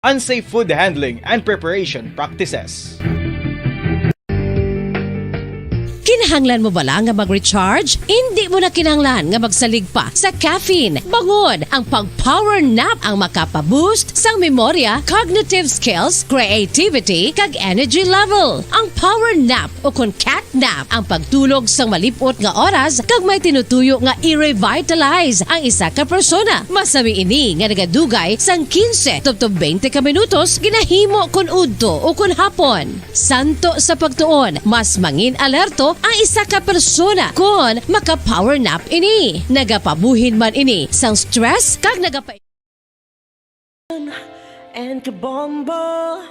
unsafe food handling and preparation practices. Kinahanglan mo bala nga mag-recharge? Hindi mo na kinahanglan nga magsalig pa sa caffeine. Bangod ang pag-power nap ang makapaboost sang memorya, cognitive skills, creativity, kag energy level. Ang power nap o kun cat nap ang pagtulog sang malipot nga oras kag may tinutuyo nga i-revitalize ang isa ka persona. Masami ini nga nagadugay sang 15 to 20 ka minutos ginahimo kun udto o kun hapon. Santo sa pagtuon, mas mangin alerto ang isa ka persona kung maka-power nap ini. Nagapabuhin man ini sang stress kag And Kabombo,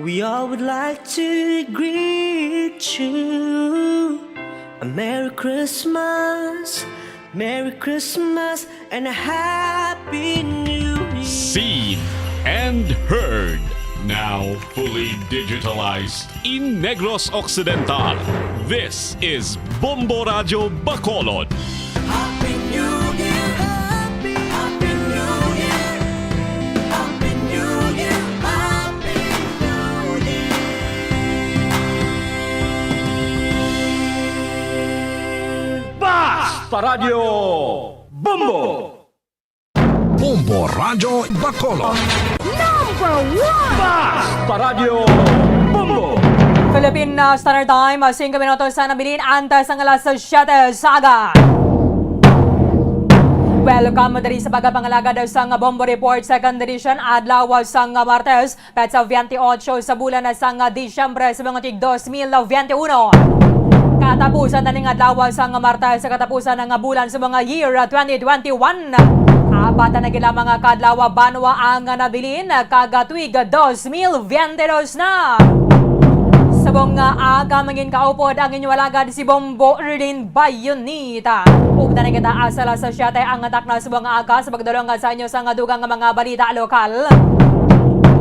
we all would like to greet you. A Merry Christmas, and a Happy New Year. Seen and heard. Now fully digitalized in Negros Occidental. This is Bombo Radio Bacolod. Happy New Year, Happy New Year, Happy New Year, Happy New Year. Basta Radio Bombo! Bombo Radio Bacolod. Basta Radio Bombo! Philippine Standard Time, 5 minutos na nabilin antes ang alas 7 saga. Welcome dari sa pagkapangalagad sa Bombo Report 2nd edition adlaw sa Martes, petsa 28 sa bulan sa Disyembre sa mga tig 2021. Katapusan na ning adlaw sa Martes sa katapusan ng bulan sa mga year 2021. Apat na gila mga kadlaw banwa ang nabilin kagatwig 2022 na. Sabong aga mangin kaupod ang inyong alagad si Bombo Ridin Bayonita. Ugda na kita asala sa siyate ang atak na sabong aga sa pagdulong sa inyo sa dugang mga balita lokal.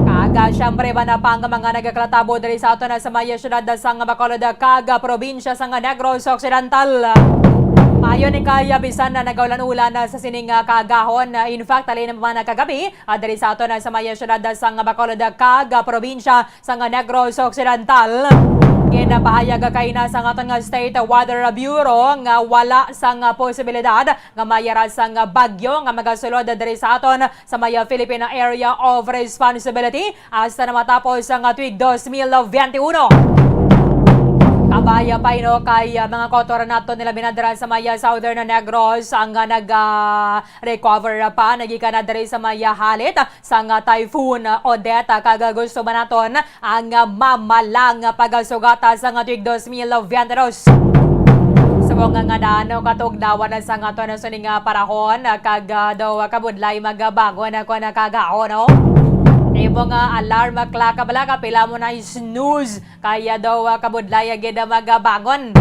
Kaga siyempre ba na pang mga nagkaklatabo dali sa ato na sa maya syudad sa Bacolod kaga probinsya sa Negros Occidental. Mayo ni kaya bisan na nagaulan-ulan na sa sining kagahon. In fact, alin naman na kagabi, dali sa ato na sa maya syudad sa Bacolod kaga probinsya sa Negros Occidental. Kinapahayag kay na sa aton nga State Weather Bureau nga wala sang posibilidad nga mayara sang bagyo nga magasulod diri sa aton sa maya Philippine Area of Responsibility hasta na matapos ang tuig 2021. Kabaya pa kay mga kotor nato nila binadara sa maya Southern Negros ang nag-recover pa nagika na diri sa maya halit sang Typhoon Odette kaga gusto ba naton ang mamalang pagasugata sa tuig 2022. Sabong nga dano katugnawan na sa ato na suning parahon kag daw kabudlay magabago na ko nakagao no. Ibo nga alarm clock kabala pila mo na snooze kaya daw kabudlay gid magabangon.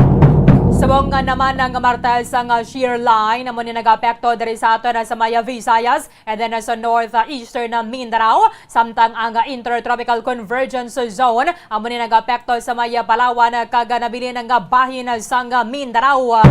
Sabong nga naman ang Martes ang shear line amo ni nagapekto diri sa ato na sa maya Visayas and then sa northeastern na Mindanao samtang ang intertropical convergence zone amo ni nagapekto sa maya Palawan kag nabilin ang bahin sa Mindanao.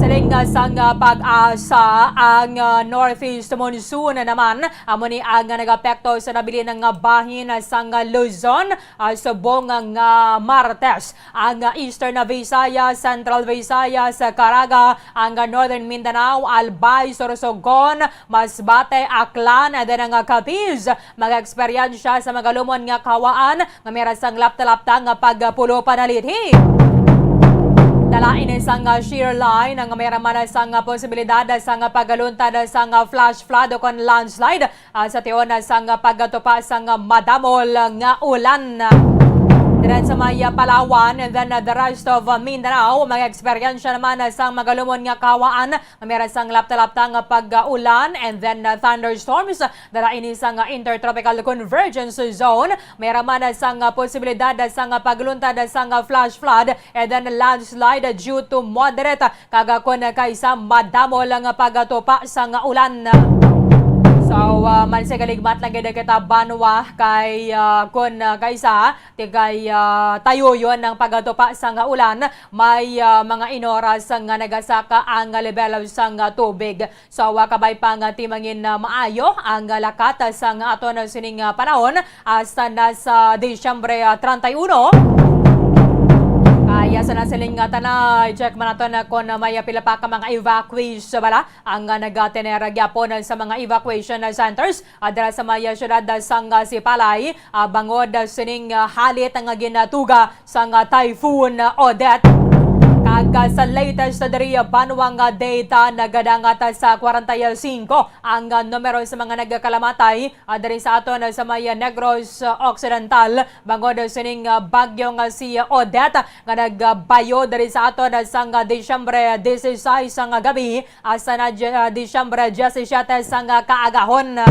Siling sang pag-asa ang northeast monsoon naman amo ni ang nagapekto sa nabilin ng bahin sang Luzon subong nga Martes ang eastern Visayas, central Visayas, Caraga, ang northern Mindanao, Albay, Sorsogon, Masbate, Aklan, and then ang Capiz mag-eksperyensya sa magalumon nga kawaan nga meron sang lapta-lapta nga pagpulo panalithi. Dalain isang shear line ang mayroon sang posibilidad sang pagaluntad sang flash flood o kon landslide sa tiyon sang pagtupa sang madamol nga ulan. Diyan sa maya Palawan and then the rest of Mindanao mag-eksperyensya naman sang magalumon nga kawaan meron sang lapta-lapta nga pag-ulan and then thunderstorms dalain isang intertropical convergence zone meron man sang posibilidad sang pagluntad sang flash flood and then landslide due to moderate kagakon kaysa madamo lang pagtupa sang ulan. So, mansigaligmat lang gid kita banwa kay kun kaysa tigay tayo yon ng pagatupa sa nga ulan may mga inoras nga nagasaka ang level sa nga tubig. So, kabay pa nga timangin na maayo ang lakat sa nga aton sining panahon hasta na sa Disyembre 31. Kaya sa nasiling tanay, check man nato na kung may pila pa ka mga evacuation bala ang nagatenera gyapon sa mga evacuation centers adra sa maya syudad sang Sipalay bangod sining halit ang ginatuga sang Typhoon Odette. Kag sa latest na diri banwang data nagadangat sa 45 ang numero sa mga nagkalamatay diri sa aton sa may Negros Occidental bangod sining bagyo nga si Odette nga nagbayo diri sa aton sang Disyembre 16 sang gabi asa na Disyembre 17 sang kaagahon.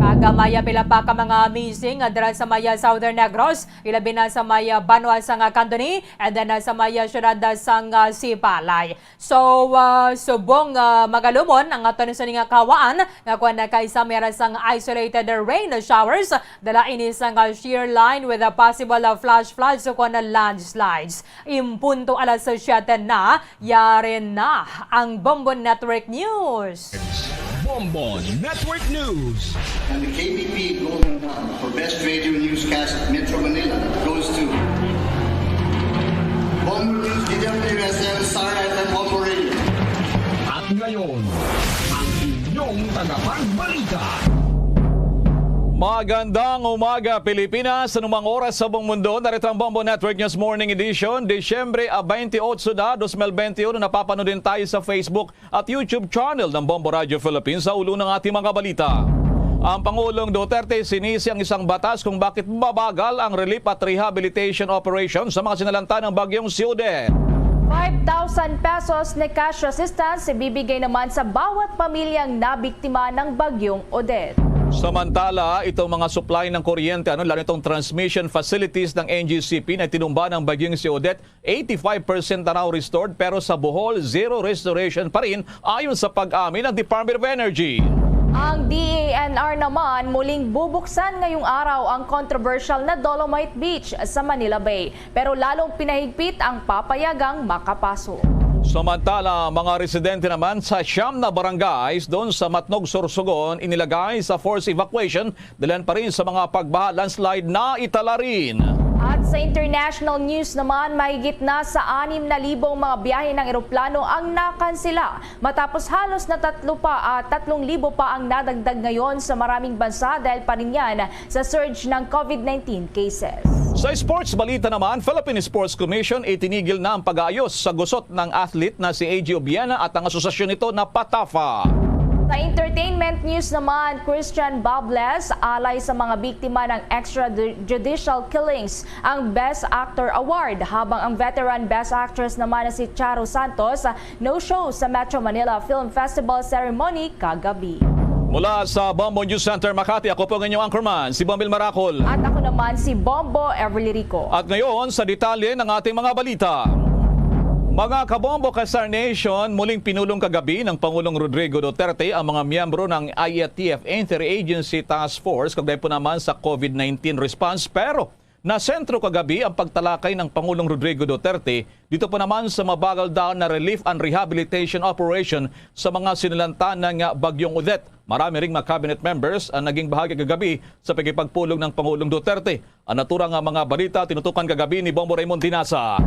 Kagamaya pila pa ka mga missing dira sa maya Southern Negros, ilabi na sa maya Banwa sang Candoni, and then sa maya syudad sang Sipalay. So, subong magalumon ang aton sa nga kawaan nga kuan na kaysa mera sang isolated rain showers, dala ini sang shear line with a possible flash floods o kuan na landslides. Impunto alas 7 na, yari na ang Bombo Network News. Bonbon Network News. And the KBP Golden One for Best Radio Newscast Metro Manila goes to Bombo News, DWSL, Sara FM Operator. At ngayon, ang inyong tagapagbalita. Magandang umaga Pilipinas, anumang oras sa buong mundo. Narito ang Bombo Network News Morning Edition, Disyembre 28 na 2021. Napapanood din tayo sa Facebook at YouTube channel ng Bombo Radio Philippines sa ulo ng ating mga balita. Ang Pangulong Duterte sinisi ang isang batas kung bakit babagal ang relief at rehabilitation operation sa mga sinalanta ng bagyong si Odette. 5,000 pesos na cash assistance ibibigay naman sa bawat pamilyang nabiktima ng bagyong Odette. Samantala, itong mga supply ng kuryente, lalo itong transmission facilities ng NGCP na tinumba ng bagyong si Odette, 85% na raw restored pero sa Bohol, zero restoration pa rin ayon sa pag-amin ng Department of Energy. Ang DANR naman muling bubuksan ngayong araw ang controversial na Dolomite Beach sa Manila Bay. Pero lalong pinahigpit ang papayagang makapasok. Samantala, mga residente naman sa siyam na barangays doon sa Matnog, Sorsogon, inilagay sa forced evacuation dahil pa rin sa mga pagbaha landslide na itala rin. At sa international news naman, mahigit na sa 6,000 mga biyahe ng eroplano ang nakansela. Matapos halos na 3,000 pa ang nadagdag ngayon sa maraming bansa dahil pa rin yan sa surge ng COVID-19 cases. Sa sports balita naman, Philippine Sports Commission itinigil na ang pag-aayos sa gusot ng athlete na si AG Obiena at ang asosasyon nito na PATAFA. Sa entertainment news naman, Christian Bables alay sa mga biktima ng extrajudicial killings ang Best Actor Award, habang ang veteran Best Actress naman na si Charo Santos no-show sa Metro Manila Film Festival ceremony kagabi. Mula sa Bombo News Center Makati, ako po ang inyong anchorman, si Bombil Maracol. At ako naman si Bombo Everly Rico. At ngayon, sa detalye ng ating mga balita. Mga kabombo ka Star Nation, muling pinulong kagabi ng Pangulong Rodrigo Duterte ang mga miyembro ng IATF Interagency Task Force kaugnay po naman sa COVID-19 response. Pero nasentro kagabi ang pagtalakay ng Pangulong Rodrigo Duterte dito po naman sa mabagal daw na relief and rehabilitation operation sa mga sinalanta ng bagyong Odette. Marami ring mga cabinet members ang naging bahagi kagabi sa pagkipagpulong ng Pangulong Duterte. Ang naturang mga balita tinutukan kagabi ni Bombo Raymond Dinasa.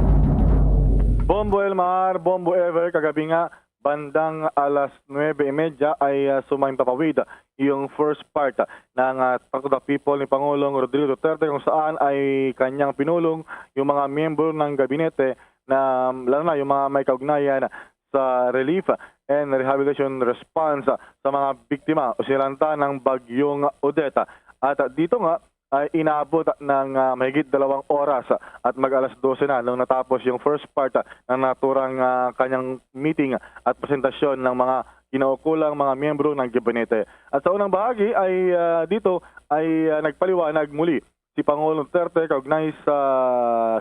Bombo Elmar, Bombo Ever, kagabi nga bandang alas 9:30 ay sumaing papawid yung first part ng Talk to the People ni Pangulong Rodrigo Duterte kung saan ay kanyang pinulong yung mga miyembro ng gabinete na lalo na yung mga may kaugnayan sa relief and rehabilitation response sa mga biktima o silanta ng bagyong Odette. At dito nga ay inaabot ng mahigit 2 oras at mag-alas 12 na nung natapos yung first part ng naturang kanyang meeting at presentasyon ng mga kinaukulang mga miyembro ng gabinete. At sa unang bahagi ay dito ay nagpaliwanag muli si Pangulong Duterte kaugnay sa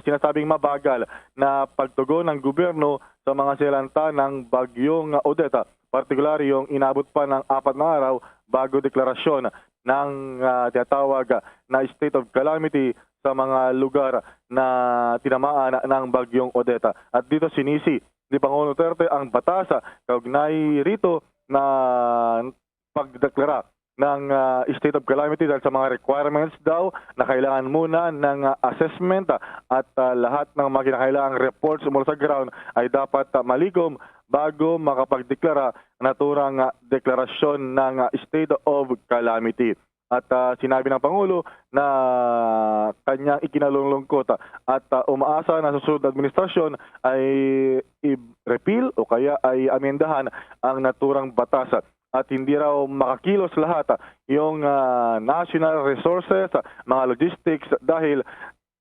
sinasabing mabagal na pagtugon ng gobyerno sa mga silanta ng bagyong Odette. Partikular yung inabot pa ng 4 na araw bago deklarasyon ng tinatawag na state of calamity sa mga lugar na tinamaan ng bagyong Odeta. At dito sinisi ni Pangulong Duterte ang batas kaugnay rito na pagdeklara ng state of calamity dahil sa mga requirements daw na kailangan muna ng assessment at lahat ng mga kinakailangang reports mula sa ground ay dapat malikom bago makapagdeklara naturang deklarasyon ng state of calamity. At sinabi ng Pangulo na kanyang ikinalulungkot at umaasa na susunod na administrasyon ay i-repeal o kaya ay amendahan ang naturang batas at hindi raw makakilos lahat yung national resources, mga logistics dahil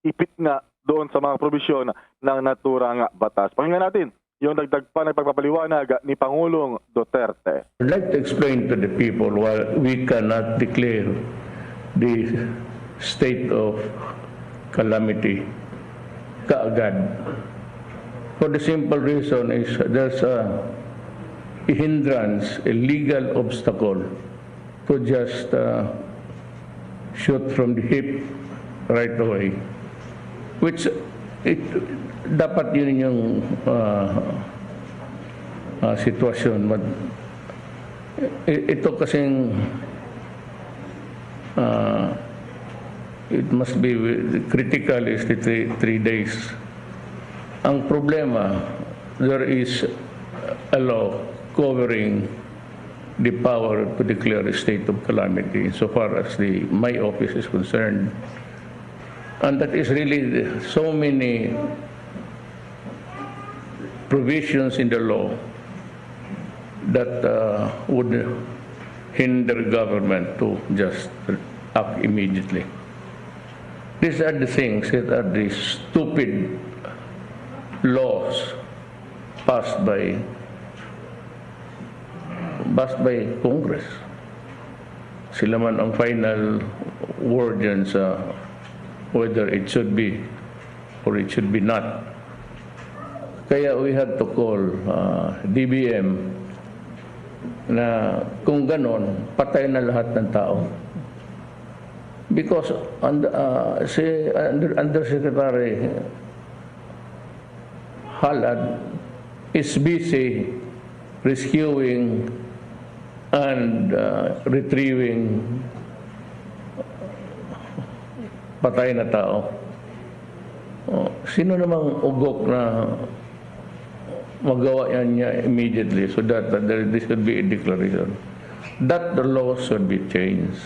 ipit nga doon sa mga probisyon ng naturang batas. Pakinggan natin yung dagdag pa na pagpapaliwanag ni Pangulong Duterte. I'd like to explain to the people why we cannot declare the state of calamity kaagad. For the simple reason is there's a hindrance, a legal obstacle to just shoot from the hip right away, which dapat yun yung sitwasyon. Ito kasing it must be critical is the 3 days. Ang problema, there is a law covering the power to declare a state of calamity so far as my office is concerned. And that is really so many provisions in the law that would hinder government to just act immediately. These are the things that are the stupid laws passed by Congress. Sila man ang final word yan sa whether it should be or it should be not. Kaya we had to call DBM na kung ganon, patay na lahat ng tao. Because si Undersecretary Halad is busy rescuing and retrieving patay na tao. Sino namang ugok na magawa yan niya immediately so that there should be a declaration that the law should be changed.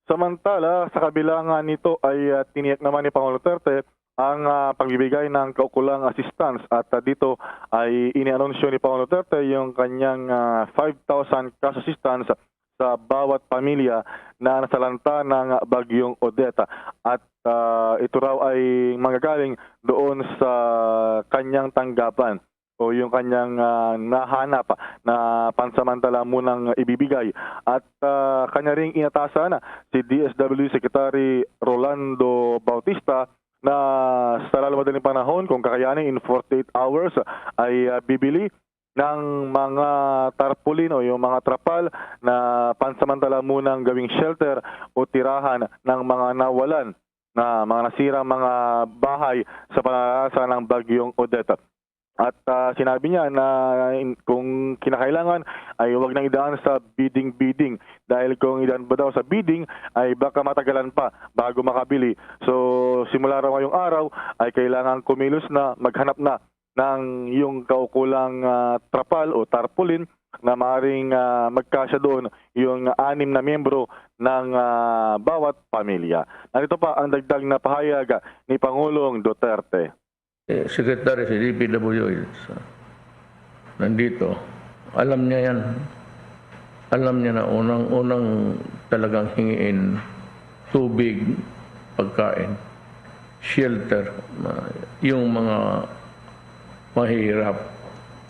Samantala, sa kabila nga nito ay tiniyak naman ni Pangulong Duterte ang pagbibigay ng kaukulang assistance at dito ay inianunsyo ni Pangulong Duterte yung kanyang 5,000 cash assistance sa bawat pamilya na nasalanta ng bagyong Odeta. At ito raw ay manggagaling doon sa kanyang tanggapan o yung kanyang nahanap na pansamantala munang ibibigay. At kanya ring inatasan si DSWD Secretary Rolando Bautista na sa lalo madaling panahon kung kakayanin in 48 hours ay bibili ng mga tarpaulin o yung mga trapal na pansamantala munang gawing shelter o tirahan ng mga nawalan na mga nasirang mga bahay sa panalasa ng bagyong Odeta. At sinabi niya na kung kinakailangan ay huwag nang idaan sa bidding dahil kung idaan ba daw sa bidding ay baka matagalan pa bago makabili. So simula raw ngayong araw ay kailangan kumilos na, maghanap na ng yung kaukulang trapal o tarpaulin na maaaring magkasya doon yung 6 na miyembro ng bawat pamilya. Narito pa ang dagdag na pahayag ni Pangulong Duterte. Secretary si DPWH nandito, alam niya yan. Alam niya na unang talagang hingiin tubig, pagkain, shelter, yung mga mahirap.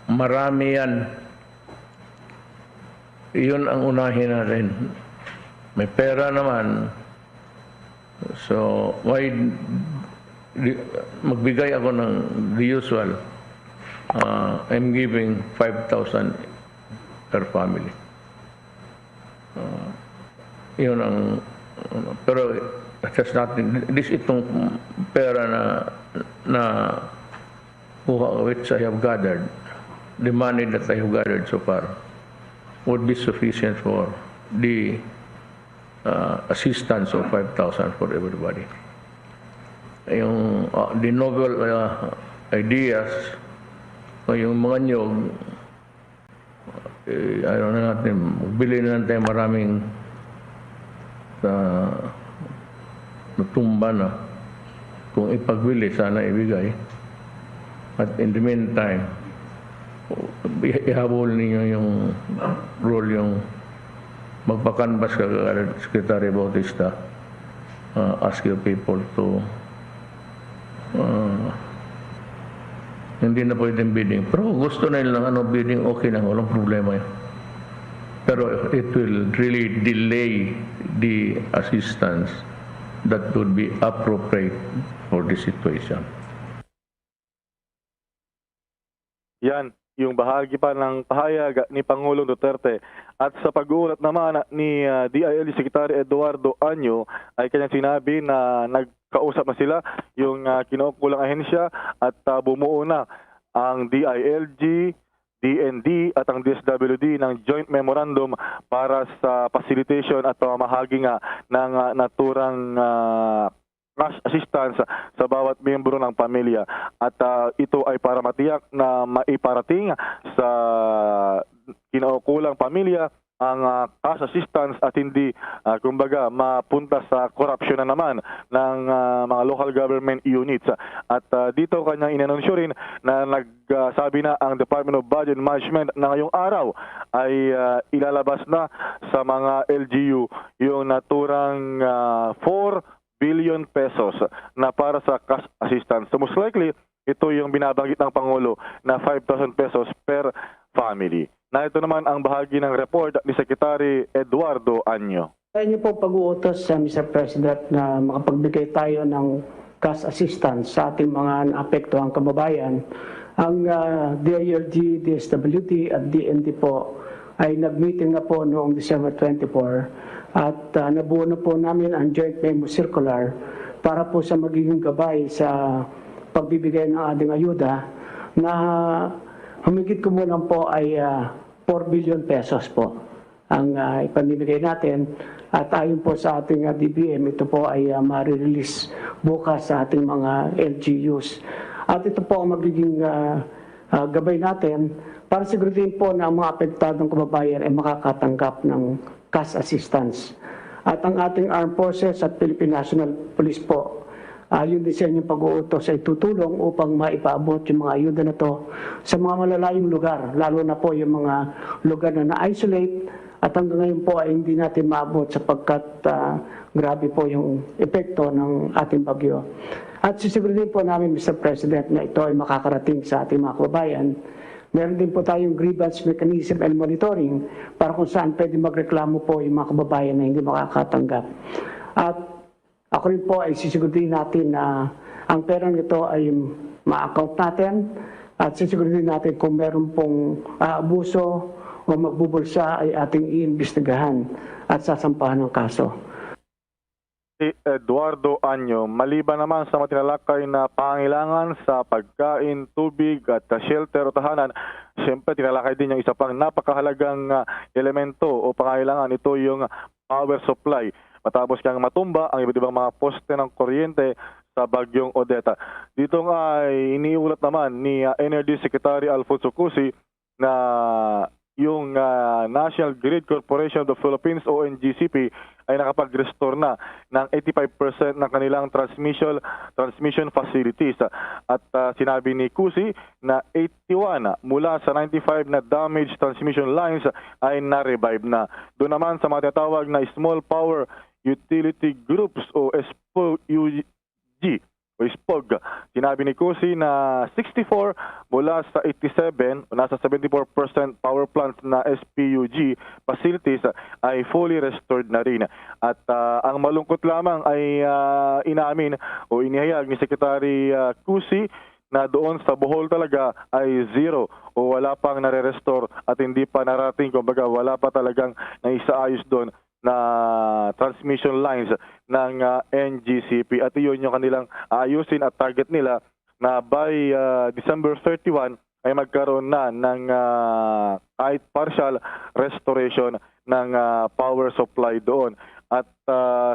Marami yan. Yun ang unahin natin. May pera naman. So, magbigay ako ng the usual. I'm giving 5,000 per family. Yun ang pero that's nothing. This itong pera na which I have gathered, the money that I have gathered so far would be sufficient for the assistance of 5,000 for everybody. Yung the novel ideas o yung mga nyog, ayaw na natin, bili na natin maraming natumba na. Kung ipagbili, sana ibigay. At in the meantime, ihabol ninyo yung role yung magpakanbas ka Secretary Bautista, ask your people to hindi na pwedeng bidding. Pero gusto na nila bidding, okay na, walang problema yun. Pero it will really delay the assistance that would be appropriate for the situation. Yan, yung bahagi pa ng pahayag ni Pangulong Duterte. At sa pag-uulat naman ni DILG Secretary Eduardo Anyo ay kanyang sinabi na nagkausap na sila yung kinukulang ahensya at bumuo na ang DILG, DND at ang DSWD ng Joint Memorandum para sa facilitation at pamamahagi nga ng naturang cash assistance sa bawat miyembro ng pamilya. At ito ay para matiyak na maiparating sa kinaukulang pamilya ang cash assistance at hindi kumbaga mapunta sa korupsyon na naman ng mga local government units. At dito kanyang inanunsyo rin na nagsabi na ang Department of Budget and Management na ngayong araw ay ilalabas na sa mga LGU yung naturang 4 billion pesos na para sa cash assistance. So most likely, ito yung binabanggit ng Pangulo na 5,000 pesos per family. Na ito naman ang bahagi ng report ni Secretary Eduardo Anyo. Kaya niyo po pag-uutos sa Mr. President na makapagbigay tayo ng cash assistance sa ating mga naapektuhang kababayan. Ang DILG, DSWD at DND po ay nag-meeting na po noong December 24 at nabuo na po namin ang Joint Memo Circular para po sa magiging gabay sa pagbibigay ng ating ayuda na humigit kumulang po ay 4 billion pesos po ang ipamimigay natin at ayon po sa ating DBM, ito po ay ma-release bukas sa ating mga LGUs. At ito po ang magiging gabay natin para siguraduhin po na ang mga apektadong kababayan ay makakatanggap ng cash assistance. At ang ating Armed Forces at Philippine National Police po, yung disenyong pag-uutos ay tutulong upang maipaabot yung mga ayuda na to sa mga malalayong lugar, lalo na po yung mga lugar na na-isolate at hanggang ngayon po ay hindi natin maabot sapagkat grabe po yung epekto ng ating bagyo. At sisiguraduhin po namin, Mr. President, na ito ay makakarating sa ating mga kababayan. Meron din po tayong grievance mechanism and monitoring para kung saan pwede magreklamo po yung mga kababayan na hindi makakatanggap. At ako rin po ay sisiguraduhin natin na ang pera nito ay ma-account natin at sisiguraduhin natin kung meron pong abuso o magbubulsa ay ating iimbestigahan at sasampahan ng kaso. Si Eduardo Anyo, maliban naman sa matinalakay na pangangailangan sa pagkain, tubig at shelter o tahanan, siyempre tinalakay din yung isa pang napakahalagang elemento o pangangailangan, ito yung power supply. Matapos kang matumba ang iba't ibang mga poste ng kuryente sa bagyong Odeta. Dito nga ay iniulat naman ni Energy Secretary Alfonso Cusi na yung National Grid Corporation of the Philippines o NGCP ay nakapag-restore na ng 85% ng kanilang transmission facilities. At sinabi ni Cusi na 81 mula sa 95 na damaged transmission lines ay na-revive na. Doon naman sa mga tinatawag na Small Power Utility Groups o SPOUG o SPOG. Sinabi ni Cusi na 64 mula sa 87 o nasa 74% power plants na SPUG facilities ay fully restored na rin. At ang malungkot lamang ay inamin o inihayag ni Secretary Cusi na doon sa Bohol talaga ay zero o wala pang nare-restore at hindi pa narating, kumbaga wala pa talagang naisaayos doon na transmission lines ng NGCP. At iyon yung kanilang ayusin at target nila na by December 31 ay magkaroon na ng kahit partial restoration ng power supply doon. At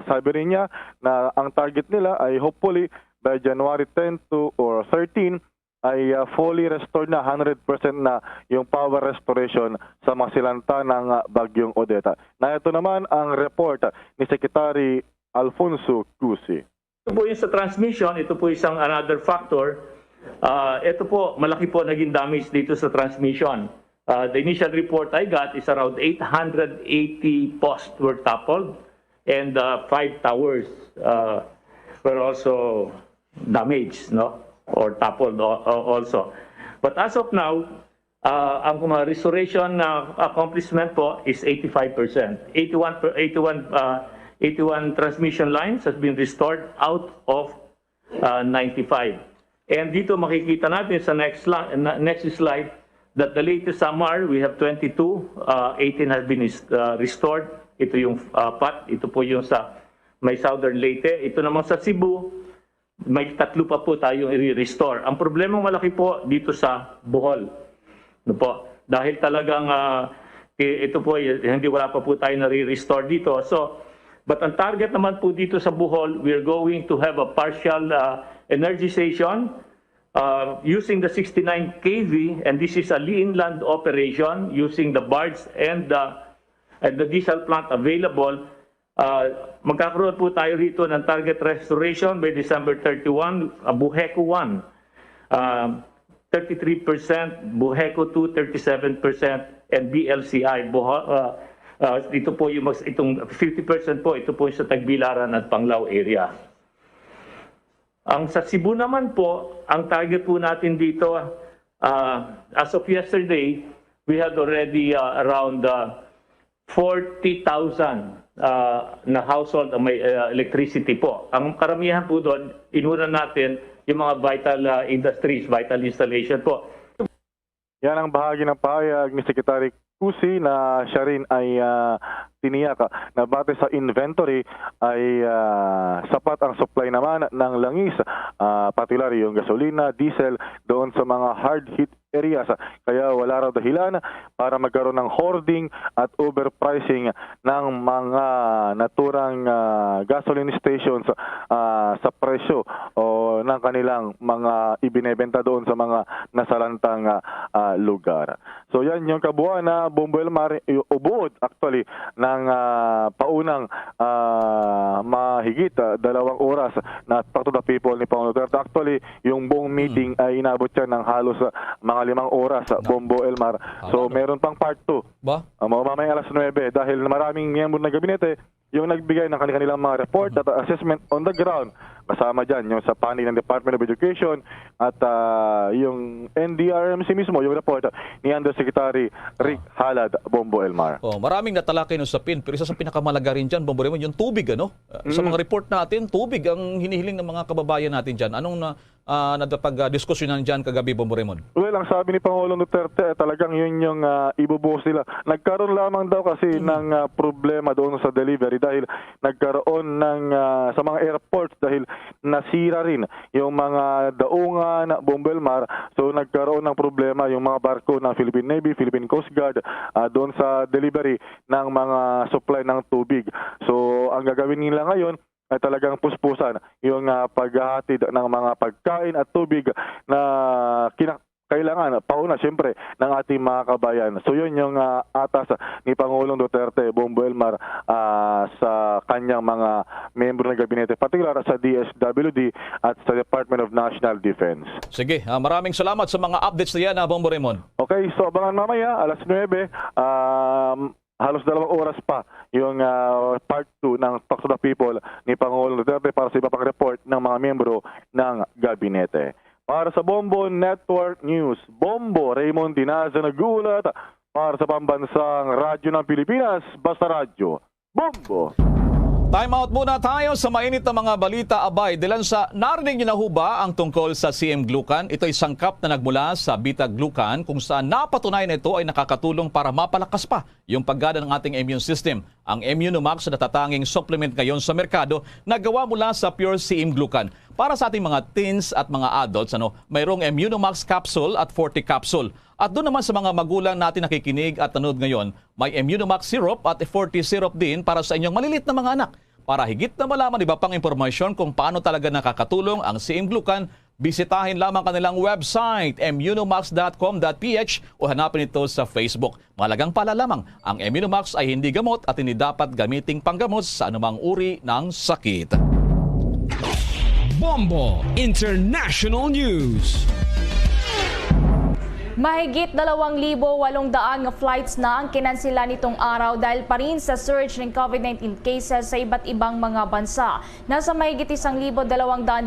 sabi rin niya na ang target nila ay hopefully by January 10 to or 13 ay fully restored na 100% na yung power restoration sa mga silanta ng Bagyong Odeta. Na ito naman ang report ni Secretary Alfonso Cusi. Ito po yung sa transmission, ito po isang another factor. Ito po, malaki po naging damage dito sa transmission. The initial report I got is around 880 posts were toppled and 5 towers were also damaged, no? Or toppled also. But as of now, ang restoration accomplishment po is 85%. 81 transmission lines has been restored out of 95. And dito makikita natin sa next slide that the latest SAMAR, we have 22, 18 has been restored. Ito yung PAT, ito po yung sa may Southern Leyte. Ito naman sa Cebu, may 3 pa po tayong i-restore. Ang problema malaki po dito sa Bohol. No po? Dahil talagang ito po, hindi wala pa po tayo na-restore dito. So, but ang target naman po dito sa Bohol, we're going to have a partial energization using the 69 kV, and this is a inland operation using the barge and the diesel plant available. Magkakaroon po tayo rito ng target restoration by December 31, Buheco 1, 33%, Buheco 2, 37%, and BLCI. Ito po yung itong 50% po, ito po yung sa Tagbilaran at Panglao area. Ang sa Cebu naman po, ang target po natin dito, as of yesterday, we had already around 40,000 na household na may electricity po. Ang karamihan po doon, inuna natin yung mga vital industries, vital installation po. Yan ang bahagi ng pahayag ni Secretary Cusi na siya rin ay tiniyak na base sa inventory ay sapat ang supply naman ng langis, particularly yung gasolina, diesel doon sa mga hard hit areas. Kaya wala raw dahilan para magkaroon ng hoarding at overpricing ng mga naturang gasoline stations sa presyo o ng kanilang mga ibinebenta doon sa mga nasalantang lugar. So yan yung kabuuan na Bombo Elmar, ubuod actually ng paunang mahigit 2 oras na Talk to the People ni Pangulong Duterte. Actually, yung buong meeting ay inabot siya ng halos mga 5 oras, Bombo Elmar. So meron pang part 2. Ba? Mamayang alas 9 dahil maraming miyembro ng gabinete yung nagbigay ng kanilang mga report at assessment on the ground. Kasama dyan yung sa panig ng Department of Education at yung NDRMC mismo, yung report ni Undersecretary Rick Halad, Bombo Elmar. Maraming natalakay ng usapin, pero isa sa pinakamalaga rin dyan, Bombo Raymond, yung tubig. Sa mga report natin, tubig ang hinihiling ng mga kababayan natin dyan. Anong nadapag-diskusyonan dyan kagabi, Bombo Raymond? Well, ang sabi ni Pangulong Duterte, talagang yun yung ibubuhos nila. Nagkaroon lamang daw kasi ng problema doon sa delivery dahil nagkaroon ng sa mga airports dahil nasira rin yung mga daungan, Bombo Elmar. So nagkaroon ng problema yung mga barko ng Philippine Navy, Philippine Coast Guard doon sa delivery ng mga supply ng tubig. So ang gagawin nila ngayon ay talagang puspusan yung paghahatid ng mga pagkain at tubig na kailangan pauna siyempre ng ating mga kabayan. So yun yung atas ni Pangulong Duterte, Bombo Elmar, sa kanyang mga membro ng gabinete, particular sa DSWD at sa Department of National Defense. Sige, maraming salamat sa mga updates na yan, Bombo Raymond. Okay, so abangan mamaya, alas 9, halos 2 oras pa yung part 2 ng Talk to the People ni Pangulong Duterte para sa iba pang report ng mga miyembro ng gabinete. Para sa Bombo Network News, Bombo Raymond Dinaza nagulat para sa pambansang radyo ng Pilipinas, Basta Radyo. Bombo! Time out muna tayo sa mainit na mga balita. Abay, Delansa, narinig niyo na ho ba ang tungkol sa CM Glucan? Ito ay sangkap na nagmula sa beta glucan kung saan napatunayan na ito ay nakakatulong para mapalakas pa yung paggana ng ating immune system. Ang Immunomax na natatanging supplement ngayon sa merkado na gawa mula sa pure CM Glucan. Para sa ating mga teens at mga adults, mayroong Immunomax capsule at 40 capsule. At doon naman sa mga magulang natin nakikinig at nanood ngayon, may Immunomax syrup at 40 syrup din para sa inyong malilit na mga anak. Para higit na malaman iba pang impormasyon kung paano talaga nakakatulong ang CM Glucan, bisitahin lamang kanilang website immunomax.com.ph o hanapin ito sa Facebook. Mahalagang pala lamang, ang Immunomax ay hindi gamot at hindi dapat gamiting panggamot sa anumang uri ng sakit. Bombo International News. Mahigit 2,800 nga flights na ang kinansila nitong araw dahil pa rin sa surge ng COVID-19 cases sa iba't ibang mga bansa. Nasa mahigit 1,200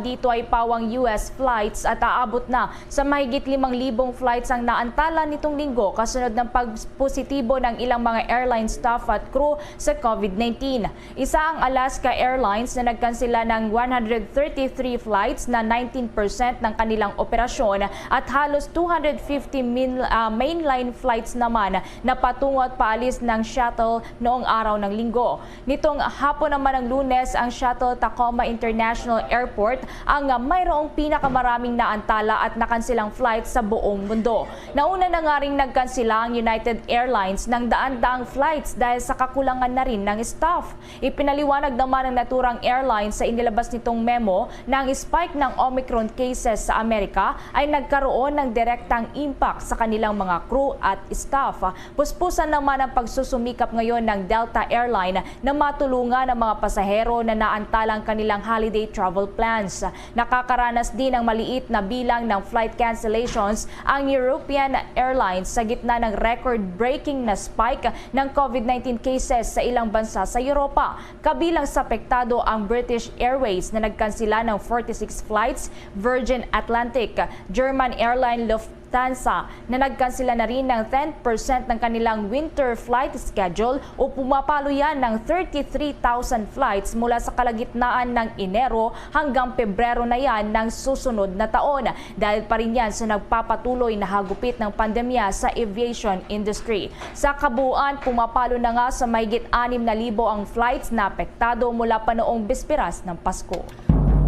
dito ay pawang US flights at aabot na sa mahigit 5,000 flights ang naantala nitong linggo kasunod ng pagpositibo ng ilang mga airline staff at crew sa COVID-19. Isa ang Alaska Airlines na nagkansela ng 133 flights na 19% ng kanilang operasyon at halos 250 mainline flights naman na patungo at paalis ng shuttle noong araw ng linggo. Nitong hapon naman ng Lunes, ang shuttle Tacoma International Airport ang mayroong pinakamaraming naantala at nakansilang flights sa buong mundo. Nauna na nga ring nagkansila ang United Airlines ng daan-daang flights dahil sa kakulangan na rin ng staff. Ipinaliwanag naman ng naturang airline sa inilabas nitong memo na ang spike ng Omicron cases sa Amerika ay nagkaroon ng direktang impact sa kanilang mga crew at staff. Puspusan naman ang pagsusumikap ngayon ng Delta Airline na matulungan ang mga pasahero na naantalang kanilang holiday travel plans. Nakakaranas din ng maliit na bilang ng flight cancellations ang European Airlines sa gitna ng record-breaking na spike ng COVID-19 cases sa ilang bansa sa Europa. Kabilang sa apektado ang British Airways na nagkansila ng 46 flights, Virgin Atlantic, German Airline Lufthansa na nagkansila na rin ng 10% ng kanilang winter flight schedule o pumapalo yan ng 33,000 flights mula sa kalagitnaan ng Enero hanggang Pebrero na yan ng susunod na taon. Dahil pa rin yan sa nagpapatuloy na hagupit ng pandemya sa aviation industry. Sa kabuuan, pumapalo na nga sa mahigit 6,000 ang flights na apektado mula pa noong bisperas ng Pasko.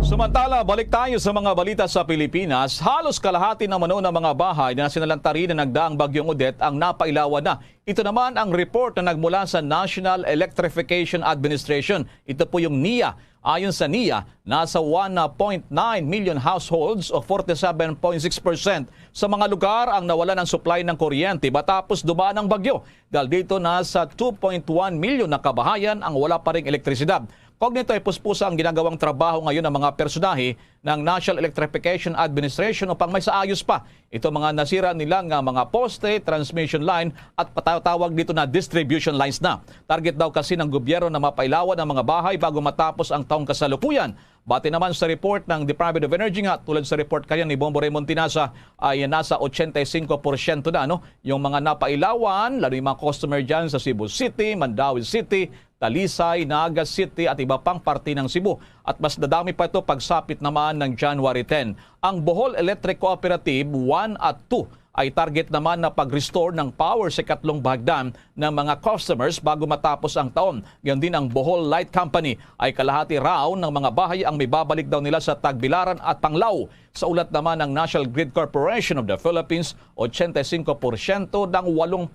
Samantala, balik tayo sa mga balita sa Pilipinas. Halos kalahati ng ng mga bahay na sinalantari na nagdaang bagyong Odette ang napailawan na. Ito naman ang report na nagmula sa National Electrification Administration. Ito po yung NEA. Ayon sa NEA, nasa 1.9 million households o 47.6% sa mga lugar ang nawalan ng supply ng kuryente matapos dumaan ng bagyo. Dahil dito nasa 2.1 million na kabahayan ang wala pa ring elektrisidad. Kognito ay puspusa ang ginagawang trabaho ngayon ng mga personahe ng National Electrification Administration upang may saayos pa ito mga nasira nilang mga poste, transmission line at patawag dito na distribution lines na. Target daw kasi ng gobyerno na mapailawan ang mga bahay bago matapos ang taong kasalukuyan. Bati naman sa report ng Department of Energy nga, tulad sa report kaya ni Bombo Raymond Tinasa ay nasa 85% na yung mga napailawan, lalo yung mga customer dyan sa Cebu City, Mandaue City, Talisay, Naga City at iba pang parte ng Cebu. At mas dadami pa ito pagsapit naman ng January 10. Ang Bohol Electric Cooperative 1 at 2 ay target naman na pag-restore ng power sa ikatlong bahagdan ng mga customers bago matapos ang taon. Gayon din ang Bohol Light Company ay kalahati raw ng mga bahay ang may babalik daw nila sa Tagbilaran at Panglao. Sa ulat naman ng National Grid Corporation of the Philippines, 85% ng 81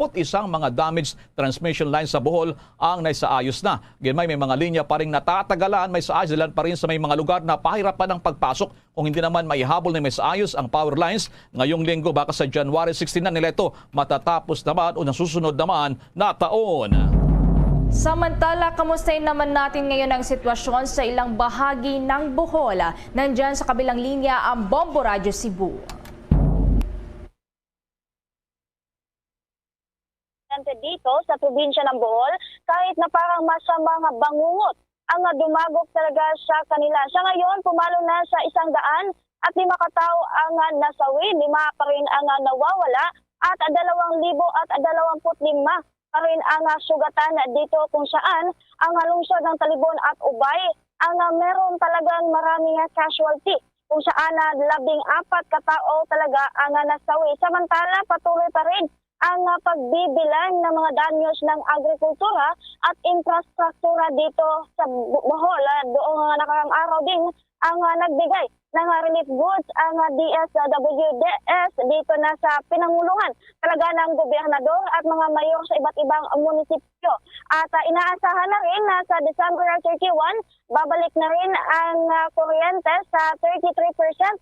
mga damaged transmission lines sa Bohol ang naisaayos na. Gayon may mga linya pa rin natatagalan, may saayos dilan pa rin sa may mga lugar na pahirapan ng pagpasok. Kung hindi naman maihabol na may saayos ang power lines, ngayong linggo baka sa January 16 na nila ito matatapos naman o nasusunod naman na taon. Samantala, kamustahin naman natin ngayon ang sitwasyon sa ilang bahagi ng Bohol. Nandyan sa kabilang linya ang Bombo Radio Cebu. Dito sa probinsya ng Bohol, kahit na parang masama nga bangungot ang dumagok talaga sa kanila. Sa ngayon, pumalo na sa 100 at 5 katao ang nasawi, 5 pa rin ang nawawala at 2,025 pa rin ang sugatan dito kung saan ang lungsod ng Talibon at Ubay ang meron talagang maraming casualty kung saan 14 katao talaga ang nasawi. Samantala patuloy pa rin ang pagbibilang ng mga danyos ng agrikultura at infrastruktura dito sa Bohol. Doong nakarang araw din ang nagbigay ng relief goods ang DSWDS dito na sa pinangulungan talaga ng gobernador at mga mayor sa iba't ibang munisipyo. At inaasahan na rin na sa December 31, babalik na rin ang kuryente sa 33%.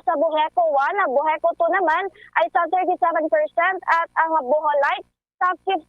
Sa Buheco 1, Buheco 2 naman ay sa 37% at ang Bohol Light sa 50%.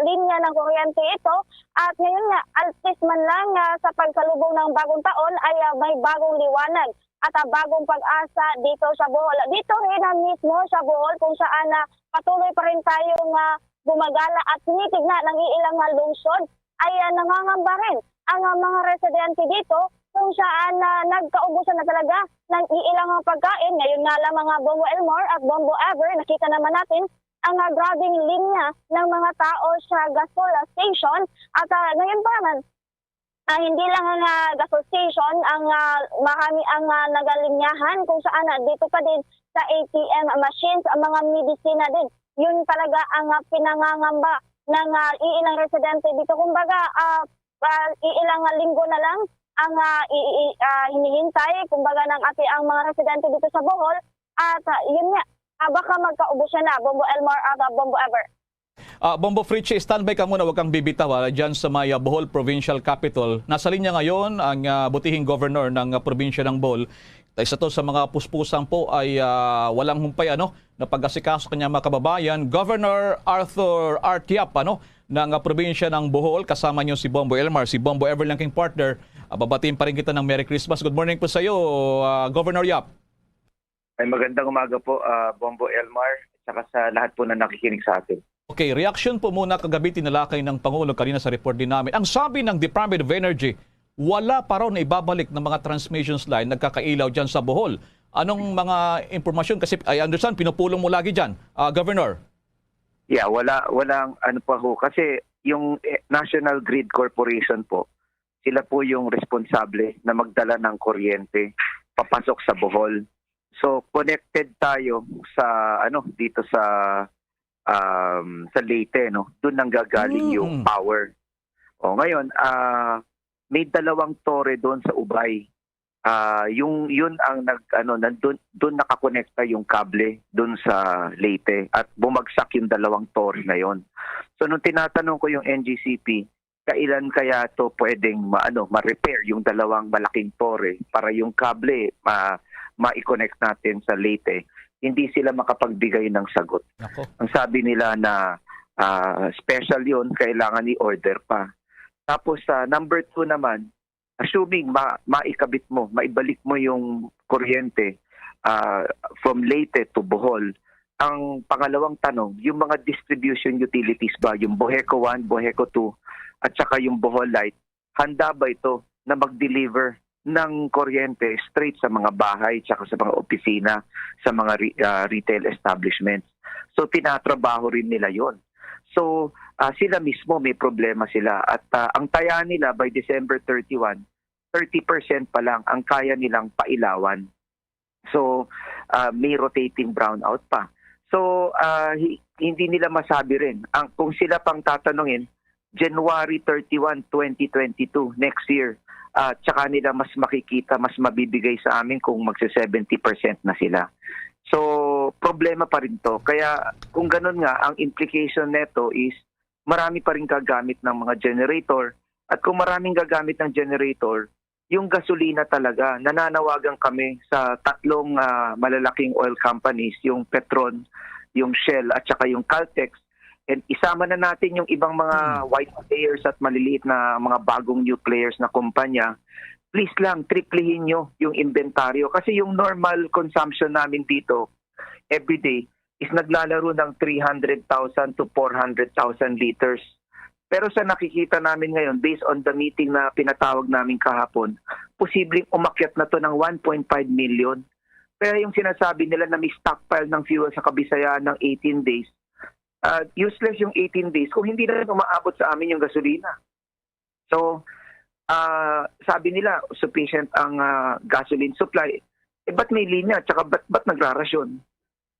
Linya ng kuryente ito at ngayon nga altis man lang sa pagsalubong ng bagong taon ay may bagong liwanag at bagong pag-asa dito sa Bohol. Dito rin mismo sa Bohol kung saan patuloy pa rin tayong gumagala at tinitignan ng ilang lungsod ay nangangamba rin ang mga residente dito kung saan nagkaubusan na talaga ng ilang pagkain. Ngayon nga lang mga Bombo Elmore at Bombo Ever, nakita naman natin ang grabing linya ng mga tao sa gasol station. At ngayon pa naman, hindi lang ang gasol station, ang marami ang nagalinyahan kung saan dito pa din sa ATM machines, ang mga medisina din. Yun talaga ang pinangangamba ng ilang residente dito. Kumbaga, ilang linggo na lang ang hinihintay kumbaga ng ang mga residente dito sa Bohol at yun nga baka magkaubos na Bombo Elmore at Bombo Ever. Bombo Fritchie, standby ka muna, wag kang bibitaw dyan sa may Bohol Provincial Capital. Nasa linya ngayon ang butihing governor ng probinsya ng Bohol. Isa to sa mga puspusang po ay walang humpay na pag-asikaso kanya mga kababayan. Governor Arthur R. Tiap ng probinsya ng Bohol, kasama niyo si Bombo Elmar, si Bombo Ever lang king partner. Babatiin pa rin kita ng Merry Christmas. Good morning po sa iyo, Governor Yap. Ay magandang umaga po, Bombo Elmar, at saka sa lahat po na nakikinig sa atin. Okay, reaction po muna kagabi tinalakay ng Pangulo kanina sa report din namin. Ang sabi ng Department of Energy, wala pa raw na ibabalik ng mga transmissions line nagkakailaw dyan sa Bohol. Anong mga impormasyon? Kasi I understand, pinupulong mo lagi dyan, Governor. Yeah, walang ano pa ho. Kasi yung National Grid Corporation po, sila po yung responsable na magdala ng kuryente papasok sa Bohol. So connected tayo sa dito sa Leyte, doon nang gagaling yung power. Ngayon may dalawang tore doon sa Ubay. Yun ang doon nakakonekta yung kable doon sa Leyte at bumagsak yung dalawang tore na yon. So nung tinatanong ko yung NGCP, kailan kaya to pwedeng ma-repair yung dalawang malaking tore para yung kable ma-connect natin sa Leyte, hindi sila makapagbigay ng sagot. Ang sabi nila na special yun, kailangan i-order pa. Tapos number 2 naman, assuming maikabit mo, maibalik mo yung kuryente from Leyte to Bohol, ang pangalawang tanong, yung mga distribution utilities ba, yung Buheco 1, Buheco 2, at saka yung Bohol Light, handa ba ito na mag-deliver ng kuryente straight sa mga bahay, tsaka sa mga opisina, sa mga retail establishments? So tinatrabaho rin nila yon. So sila mismo may problema sila at ang taya nila by December 31, 30% pa lang ang kaya nilang pailawan. So may rotating brownout pa. So hindi nila masabi rin. Kung sila pang tatanungin, January 31, 2022, next year, tsaka nila mas makikita, mas mabibigay sa amin kung magsa-70% na sila. So, problema pa rin to. Kaya kung ganun nga, ang implication neto is marami pa rin gagamit ng mga generator. At kung maraming gagamit ng generator, yung gasolina talaga, nananawagan kami sa tatlong malalaking oil companies, yung Petron, yung Shell, at saka yung Caltex. And isama na natin yung ibang mga white players at maliliit na mga bagong new players na kumpanya. Please lang, triplehin nyo yung inventaryo. Kasi yung normal consumption namin dito everyday is naglalaro ng 300,000 to 400,000 liters. Pero sa nakikita namin ngayon, based on the meeting na pinatawag namin kahapon, posibleng umakyat na to ng 1.5 million. Pero yung sinasabi nila na may stockpile ng fuel sa Kabisayaan ng 18 days, useless yung 18 days kung hindi na umaabot sa amin yung gasolina. So, sabi nila, sufficient ang gasoline supply. Ba't may linya? Tsaka ba't nagrarasyon?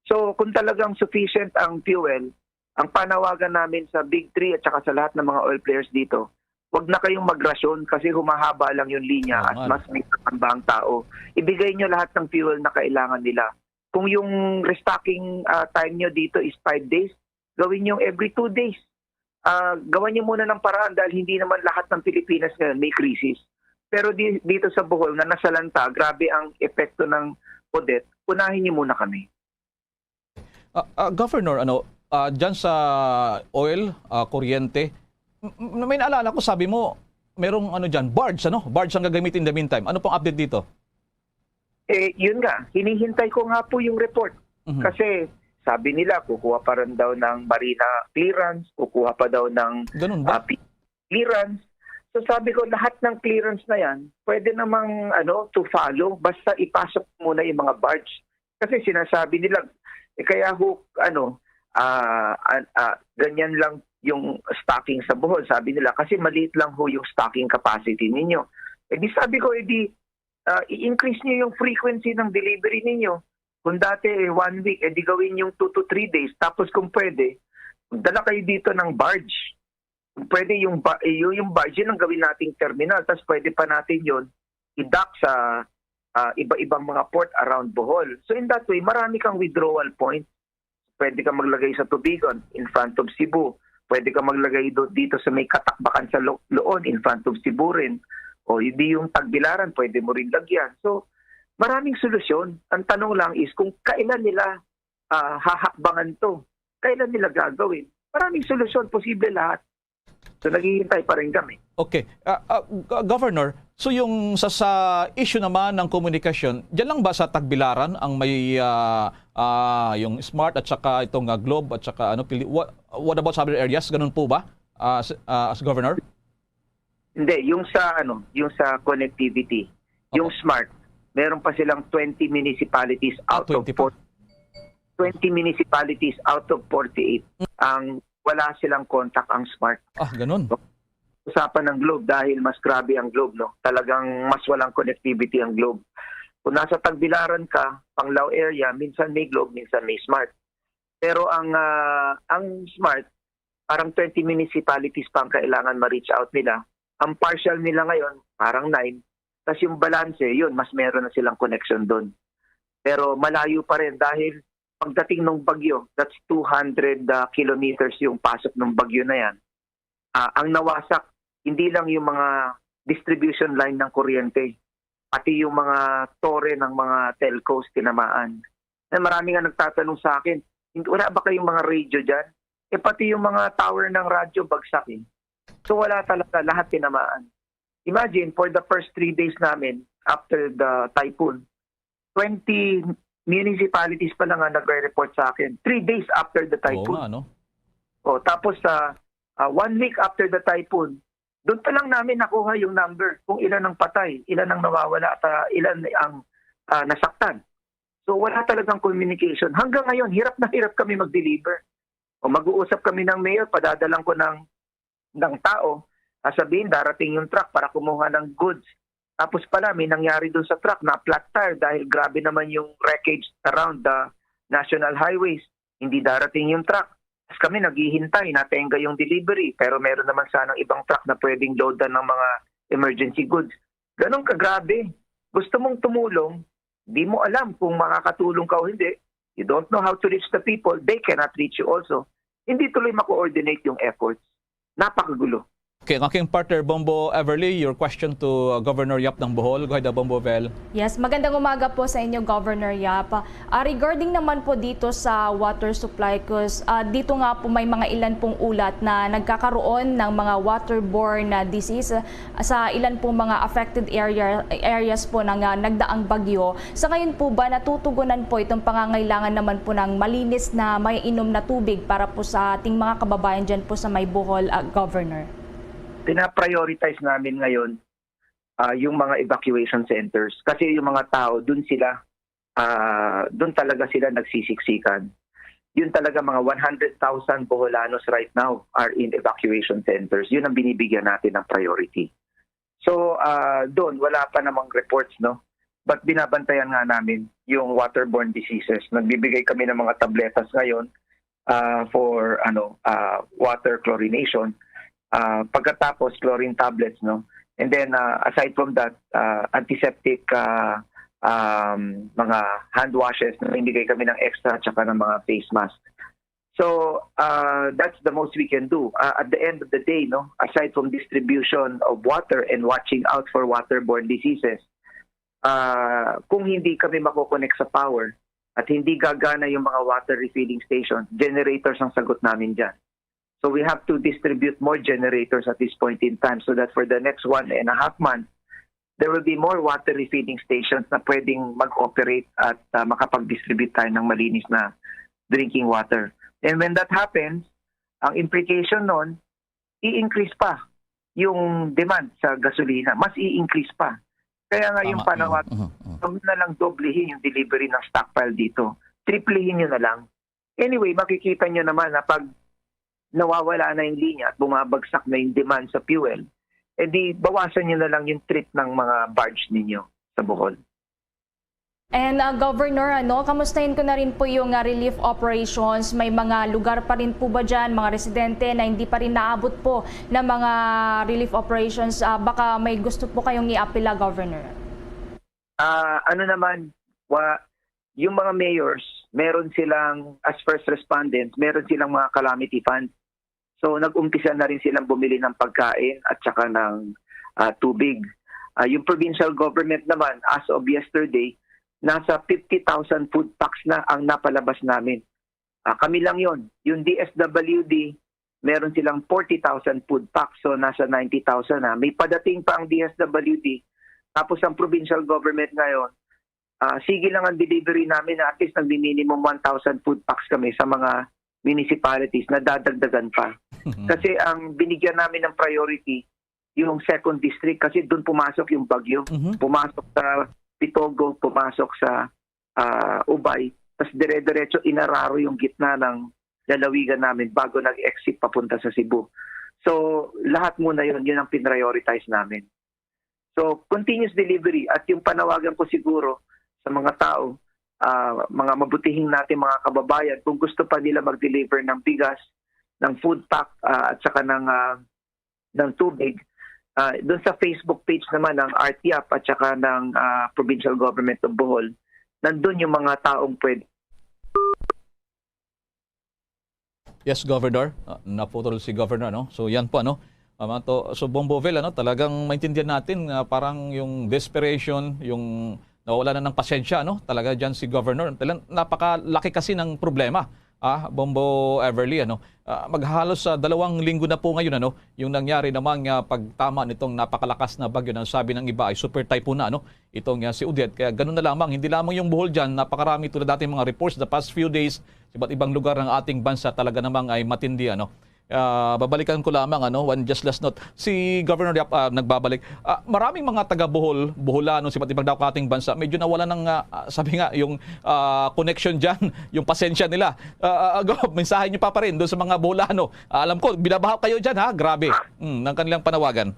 So, kung talagang sufficient ang fuel, ang panawagan namin sa Big Three at saka sa lahat ng mga oil players dito, wag na kayong magrasyon kasi humahaba lang yung linya at mas may kakamba ang tao. Ibigay nyo lahat ng fuel na kailangan nila. Kung yung restocking time nyo dito is 5 days, gawin nyo every 2 days. Gawan nyo muna ng paraan dahil hindi naman lahat ng Pilipinas ngayon may krisis. Pero dito sa Bohol na nasalanta, grabe ang epekto ng Odette, unahin nyo muna kami. Governor, dyan sa oil, kuryente, may naalala ko, sabi mo, merong dyan, barge ang gagamitin in the meantime. Ano pong update dito? Yun nga, hinihintay ko nga po yung report. Kasi sabi nila, kukuha pa rin daw ng marina clearance, kukuha pa daw ng clearance. So sabi ko, lahat ng clearance na yan, pwede namang to follow, basta ipasok muna yung mga barge. Kasi sinasabi nila, kaya ganyan lang yung stocking sa Bohol, sabi nila, kasi maliit lang yung stocking capacity ninyo. Di sabi ko, i-increase niyo yung frequency ng delivery ninyo. Kung dati 1 week, di gawin yung 2 to 3 days. Tapos kung pwede, dala kayo dito ng barge. Kung pwede yung barge, yun ang gawin nating terminal. Tapos pwede pa natin yun i-dock sa iba-ibang mga port around Bohol. So in that way, marami kang withdrawal points. Pwede ka maglagay sa Tubigon in front of Cebu. Pwede ka maglagay dito sa may katakbakan sa Loon in front of Cebu rin. O hindi yung Tagbilaran, pwede mo rin lagyan. So maraming solusyon. Ang tanong lang is kung kailan nila hahakbangan to. Kailan nila gagawin. Maraming solusyon, posible lahat. So naghihintay pa rin kami. Okay. Governor, so yung sa issue naman ng komunikasyon, diyan lang ba sa Tagbilaran ang may yung Smart at saka itong Globe at saka what about sa other areas? Ganun po ba as Governor? Hindi, yung sa connectivity, yung Smart, meron pa silang 20 municipalities out of 20 municipalities out of 48 ang wala silang contact ang Smart. Ganun. Usapan ng Globe dahil mas grabe ang Globe, no? Talagang mas walang connectivity ang Globe. Kung nasa Tagbilaran ka, Panglao area, minsan may Globe, minsan may Smart. Pero ang Smart, parang 20 municipalities pa ang kailangan ma-reach out nila. Ang partial nila ngayon, parang 9. Tapos yung balance, yun, mas meron na silang connection doon. Pero malayo pa rin dahil pagdating ng bagyo, that's 200 kilometers yung pasok ng bagyo na yan. Ang nawasak, hindi lang yung mga distribution line ng kuryente, pati yung mga tore ng mga telcos tinamaan. Marami nga nagtatanong sa akin, wala ba kayong mga radio dyan? Pati yung mga tower ng radyo bagsak. So wala talaga, lahat tinamaan. Imagine, for the first 3 days namin after the typhoon, 20 municipalities pa lang nagre-report sa akin. 3 days after the typhoon. Tapos 1 week after the typhoon, doon pa lang namin nakuha yung number kung ilan ang patay, ilan ang nawawala, at ilan ang nasaktan. So wala talagang communication. Hanggang ngayon, hirap na hirap kami mag-deliver. Mag-uusap kami ng mayor, padadalang ko ng tao, sabihin darating yung truck para kumuha ng goods. Tapos pala, may nangyari doon sa truck na flat tire dahil grabe naman yung wreckage around the national highways. Hindi darating yung truck. Tapos kami naghihintay, natenga yung delivery. Pero meron naman sanang ibang truck na pwedeng loadan ng mga emergency goods. Ganon kagrabe. Gusto mong tumulong, di mo alam kung makakatulong ka o hindi. You don't know how to reach the people. They cannot reach you also. Hindi tuloy mako-coordinate yung efforts. Napakagulo. Okay, ang aking partner, Bombo Everly, your question to Governor Yap ng Bohol. Go ahead, Bombo Vel. Yes, magandang umaga po sa inyo, Governor Yap. Regarding naman po dito sa water supply, because dito nga po may mga ilan pong ulat na nagkakaroon ng mga waterborne disease sa ilan po mga affected areas po ng nagdaang bagyo. Sa ngayon po ba natutugunan po itong pangangailangan naman po ng malinis na may inom na tubig para po sa ating mga kababayan dyan po sa may Bohol, Governor? Pina-prioritize namin ngayon yung mga evacuation centers kasi yung mga tao doon talaga sila nagsisiksikan. yun talaga mga 100,000 Boholanos right now are in evacuation centers. Yun ang binibigyan natin ng priority. So doon wala pa namang reports, no? But binabantayan nga namin yung waterborne diseases. Nagbibigay kami ng mga tabletas ngayon for water chlorination. Pagkatapos chlorine tablets, no? And then aside from that, antiseptic mga hand washes na nagbibigay kami ng extra tsaka ng mga face mask. So that's the most we can do. At the end of the day, no, aside from distribution of water and watching out for waterborne diseases, kung hindi kami mako-connect sa power at hindi gagana yung mga water refilling stations, generators ang sagot namin dyan. So we have to distribute more generators at this point in time so that for the next 1.5 months, there will be more water refilling stations na pwedeng mag-operate at makapag-distribute tayo ng malinis na drinking water. And when that happens, ang implication nun, i-increase pa yung demand sa gasolina. Mas i-increase pa. Kaya nga yung panawag, huwag na lang doblehin yung delivery ng stockpile dito. Triplehin nyo na lang. Anyway, makikita nyo naman na pag nawawala na yung linya at bumabagsak na yung demand sa fuel, edi bawasan nyo na lang yung trip ng mga barge ninyo sa Bohol. And Governor, kamustahin ko na rin po yung relief operations. May mga lugar pa rin po ba dyan, mga residente na hindi pa rin naabot po ng mga relief operations? Baka may gusto po kayong i-apila, Governor. Yung mga mayors, meron silang, as first respondents, meron silang mga calamity funds. So nag-umpisa na rin silang bumili ng pagkain at saka ng tubig. Yung provincial government naman, as of yesterday, nasa 50,000 food packs na ang napalabas namin. Kami lang yon. Yung DSWD, meron silang 40,000 food packs, so nasa 90,000 na. May padating pa ang DSWD. Tapos ang provincial government ngayon, sige lang ang delivery namin na at least nag-minimum 1,000 food packs kami sa mga municipalities na dadagdagan pa. Kasi ang binigyan namin ng priority, yung second district, kasi doon pumasok yung bagyo. Pumasok sa Pitogo, pumasok sa Ubay, tapos dire-diretso inararo yung gitna ng lalawigan namin bago nag-exit papunta sa Cebu. So lahat muna yun ang pinrioritize namin. So continuous delivery at yung panawagan ko siguro sa mga tao, mga mabutihing natin mga kababayan, kung gusto pa nila mag-deliver ng bigas, ng food pack at saka ng tubig, doon sa Facebook page naman ng RTAP at saka ng Provincial Government of Bohol, nandun yung mga taong pwede. Yes, Governor. Naputol si Governor, no? So yan po, ano? So Bomboville, ano? Talagang maintindihan natin parang yung desperation, yung nawawala na ng pasensya, no? Talaga dyan si Governor. Napakalaki kasi ng problema. Bombo Everly, ano? Maghalos sa 2 linggo na po ngayon, ano? Yung nangyari namang pagtama nitong napakalakas na bagyo na sabi ng iba ay super typhoon na, ano? Itong si Odette. Kaya ganun na lamang, hindi lamang yung Bohol dyan, napakarami tulad dating mga reports the past few days sa iba't ibang lugar ng ating bansa talaga namang ay matindi, ano? Babalikan ko lamang, ano, one just last note. Si Governor Yap nagbabalik. Maraming mga taga-Bohol, Boholano, sa iba't ibang dating bansa, medyo nawala ng, sabi nga, yung connection dyan, yung pasensya nila. Mensahe nyo pa rin doon sa mga Boholano. Alam ko, binabaha kayo dyan, ha? Grabe. Ng kanilang panawagan.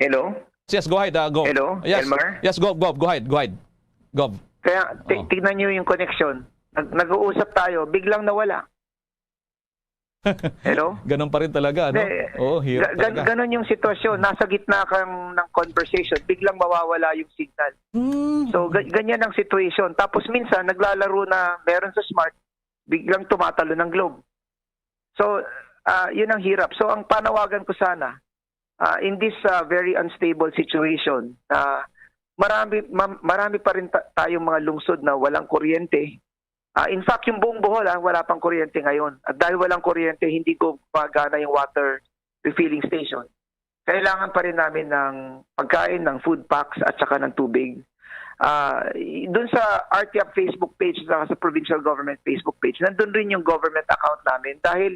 Hello? Yes, go ahead. Go. Hello, yes, Elmar? Yes, go ahead. Gov. Kaya, tignan nyo yung connection. Nag-uusap tayo, biglang nawala. Hello? Ganon pa rin talaga, no? Hirap talaga. Ganon yung sitwasyon. Nasa gitna kang ng conversation, biglang mawawala yung signal. So, ganyan ang situation. Tapos minsan, naglalaro na meron sa smart, biglang tumatalo ng globe. So, yun ang hirap. So, ang panawagan ko sana, in this very unstable situation, marami pa rin tayong mga lungsod na walang kuryente. In fact, yung buong Bohol, wala pang kuryente ngayon. At dahil walang kuryente, hindi ko gumagana yung water refilling station. Kailangan pa rin namin ng pagkain, ng food packs at saka ng tubig. Doon sa RTAP Facebook page at sa Provincial Government Facebook page, nandun rin yung government account namin. Dahil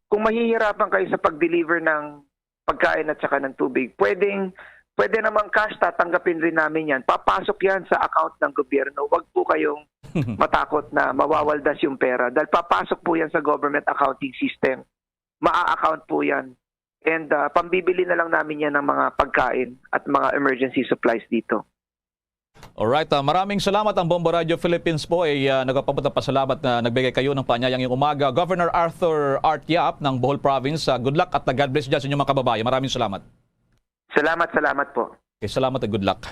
kung mahihirapan kayo sa pag-deliver ng pagkain at saka ng tubig, pwedeng pwede namang cash, tatanggapin rin namin yan. Papasok yan sa account ng gobyerno. Huwag po kayong matakot na mawawaldas yung pera. Dahil papasok po yan sa government accounting system. Maa-account po yan. And pambibili na lang namin yan ng mga pagkain at mga emergency supplies dito. Alright, maraming salamat. Ang Bombo Radio Philippines po ay nagpapapunta pa salamat na nagbigay kayo ng paanyayang yung umaga. Governor Arthur Art Yap ng Bohol Province, good luck at God bless dyan sa inyong mga kababayan. Maraming salamat. Salamat po. Okay, salamat at good luck.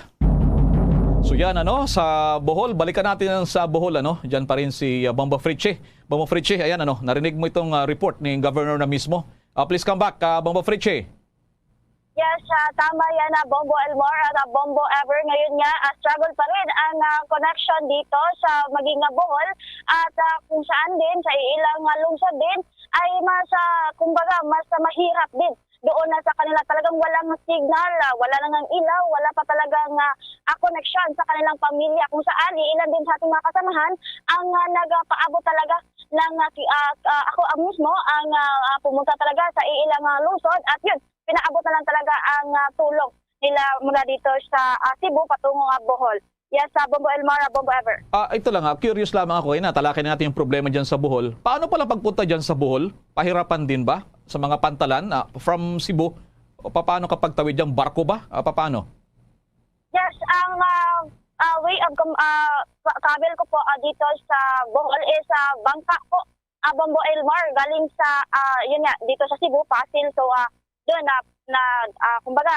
So yan sa Bohol, balikan natin sa Bohol Diyan pa rin si Bombo Fritchie. Bombo Fritchie, ayan narinig mo itong report ni Governor na mismo. Please come back, Bombo Fritchie. Yes, tama yan na Bombo Elmore at Bombo Ever. Ngayon nga, struggle pa rin ang connection dito sa maging Bohol at kung saan din, sa ilang lungsod din, ay kumbaga, mas mahirap din. Doon na sa kanila talagang walang signal, wala nang ilaw, wala pa talagang connection sa kanilang pamilya. Kung saan, ilan din sa ating mga kasamahan ang nagpaabot talaga ng ako mismo ang pumunta talaga sa ilang lungsod at yun, pinaabot na lang talaga ang tulong nila mula dito sa Cebu patungo Bohol. Yes, Bombo Elmore, Bombo Ever. Ito lang curious lamang ako, talakay natin yung problema dyan sa Bohol. Paano pala pagpunta dyan sa Bohol? Pahirapan din ba sa mga pantalan from Cebu? O paano kapag tawid dyan? Barko ba? Paano? Yes, ang way of travel ko po dito sa Bohol is bangka po. Bombo Elmore, galing sa, yun nga, dito sa Cebu, Pasil. So, doon kumbaga,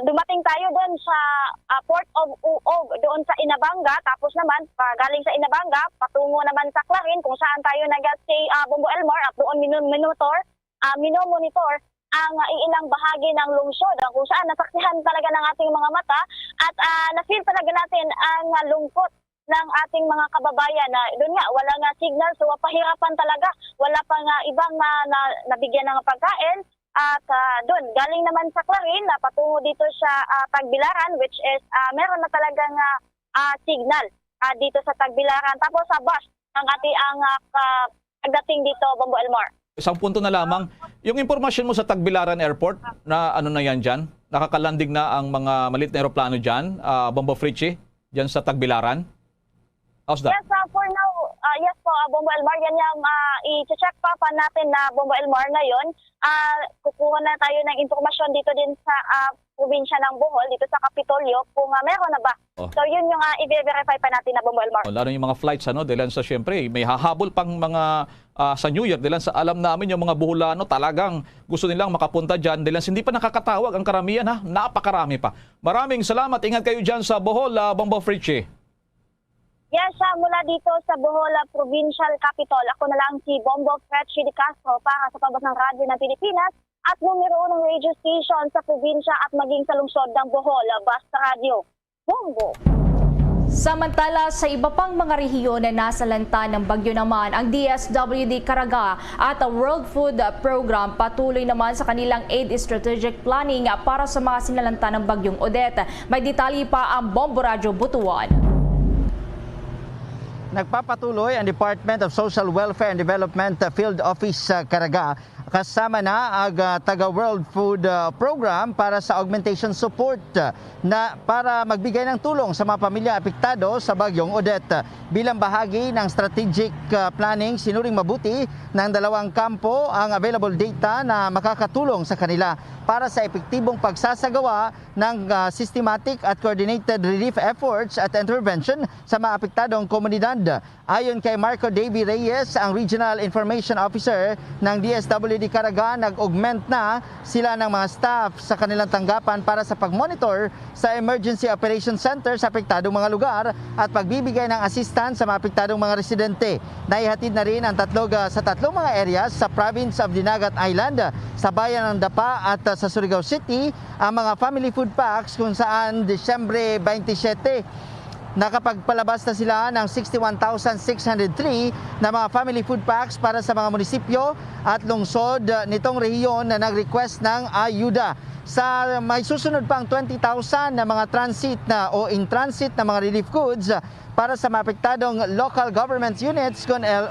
dumating tayo doon sa Port of Uog, doon sa Inabanga, tapos naman galing sa Inabanga patungo naman sa Clarin kung saan tayo nag-stay Bombo Elmore at doon minomonitor ang ilang bahagi ng lungsod kung saan nasaksihan talaga ng ating mga mata at na-feel talaga natin ang lungkot ng ating mga kababayan na doon nga wala nga signal, so pahirapan talaga, wala pa nga ibang nabigyan ng pagkain. At doon, galing naman sa Clarin, patungo dito sa Tagbilaran, which is meron na talagang signal dito sa Tagbilaran. Tapos sa bus, ang pagdating dito, Bombo Elmore. Isang punto na lamang, yung impormasyon mo sa Tagbilaran Airport, na na yan dyan? Nakakalandig na ang mga maliit na aeroplano dyan, Bombo Fritchie, dyan sa Tagbilaran? How's that? Yes, for now, yes po, Bombo Elmore, yan yung i-check pa natin na Bombo Elmore ngayon. Kukuha na tayo ng impormasyon dito din sa probinsya ng Bohol, dito sa Kapitolyo, kung meron na ba. So yun yung i-verify pa natin na Bombo Elmore. Lalo yung mga flights, dahil sa syempre, may hahabol pang mga sa New Year, dahil sa alam namin yung mga Boholano talagang gusto nilang makapunta dyan, dahil hindi pa nakakatawag ang karamihan, napakarami pa. Maraming salamat, ingat kayo dyan sa Bohol, Bombo Fritchie. Yes, mula dito sa Bohol Provincial Capital, ako na lang si Bombo Fritchie de Castro para sa Pagbat ng Radyo ng Pilipinas at numero 1 radio station sa probinsya at maging sa lungsod ng Bohol, Basta Radio. Bombo! Samantala, sa iba pang mga rehiyon na nasalanta ng bagyo naman, ang DSWD Caraga at ang World Food Program patuloy naman sa kanilang aid strategic planning para sa mga sinalanta ng bagyong Odette. May detalye pa ang Bombo Radio Butuan. Nagpapatuloy ang Department of Social Welfare and Development Field Office Caraga kasama na ang taga World Food Program para sa augmentation support na para magbigay ng tulong sa mga pamilya apektado sa bagyong Odette. Bilang bahagi ng strategic planning, sinuring mabuti ng dalawang kampo ang available data na makakatulong sa kanila para sa epektibong pagsasagawa ng systematic at coordinated relief efforts at intervention sa mga apektadong komunidad. Ayon kay Marco Davy Reyes, ang Regional Information Officer ng DSWD Caraga, nag-augment na sila ng mga staff sa kanilang tanggapan para sa pag-monitor sa Emergency Operations Center sa apektadong mga lugar at pagbibigay ng assistance sa mga apektadong mga residente. Naihatid na rin ang sa tatlong mga areas sa province of Dinagat Island, sa bayan ng Dapa at sa Surigao City ang mga family food packs kung saan Disyembre 27 nakapagpalabas na sila ng 61,603 na mga family food packs para sa mga munisipyo at lungsod nitong rehiyon na nag-request ng ayuda. May susunod pang 20,000 na mga transit o in transit na mga relief goods para sa maapektadong local government units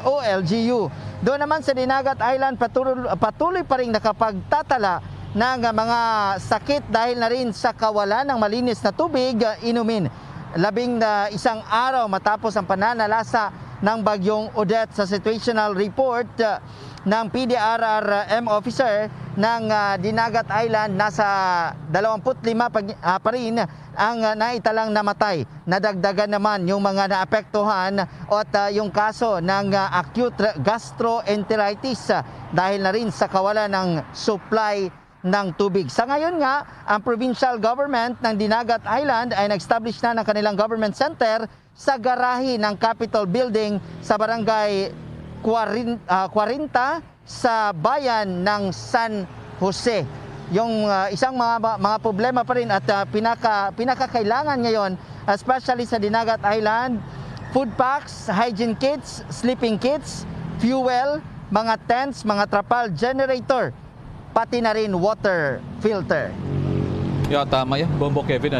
o LGU. Doon naman sa Dinagat Island, patuloy pa rin nakapagtatala ng mga sakit dahil na rin sa kawalan ng malinis na tubig inumin. 11 araw matapos ang pananalasa ng bagyong Odette. Sa situational report ng PDRRM officer ng Dinagat Island, nasa 25 pa rin ang naitalang namatay. Nadagdagan naman yung mga naapektuhan at yung kaso ng acute gastroenteritis dahil na rin sa kawalan ng supply ng tubig. Sa ngayon nga, ang provincial government ng Dinagat Island ay nag-establish na ng kanilang government center sa garahe ng Capitol Building sa barangay 40 sa bayan ng San Jose. Yung isang mga problema pa rin at pinakakailangan ngayon, especially sa Dinagat Island, food packs, hygiene kits, sleeping kits, fuel, mga tents, mga trapal generator, pati na rin water filter. Yeah, tama yan, Bombo Kevin.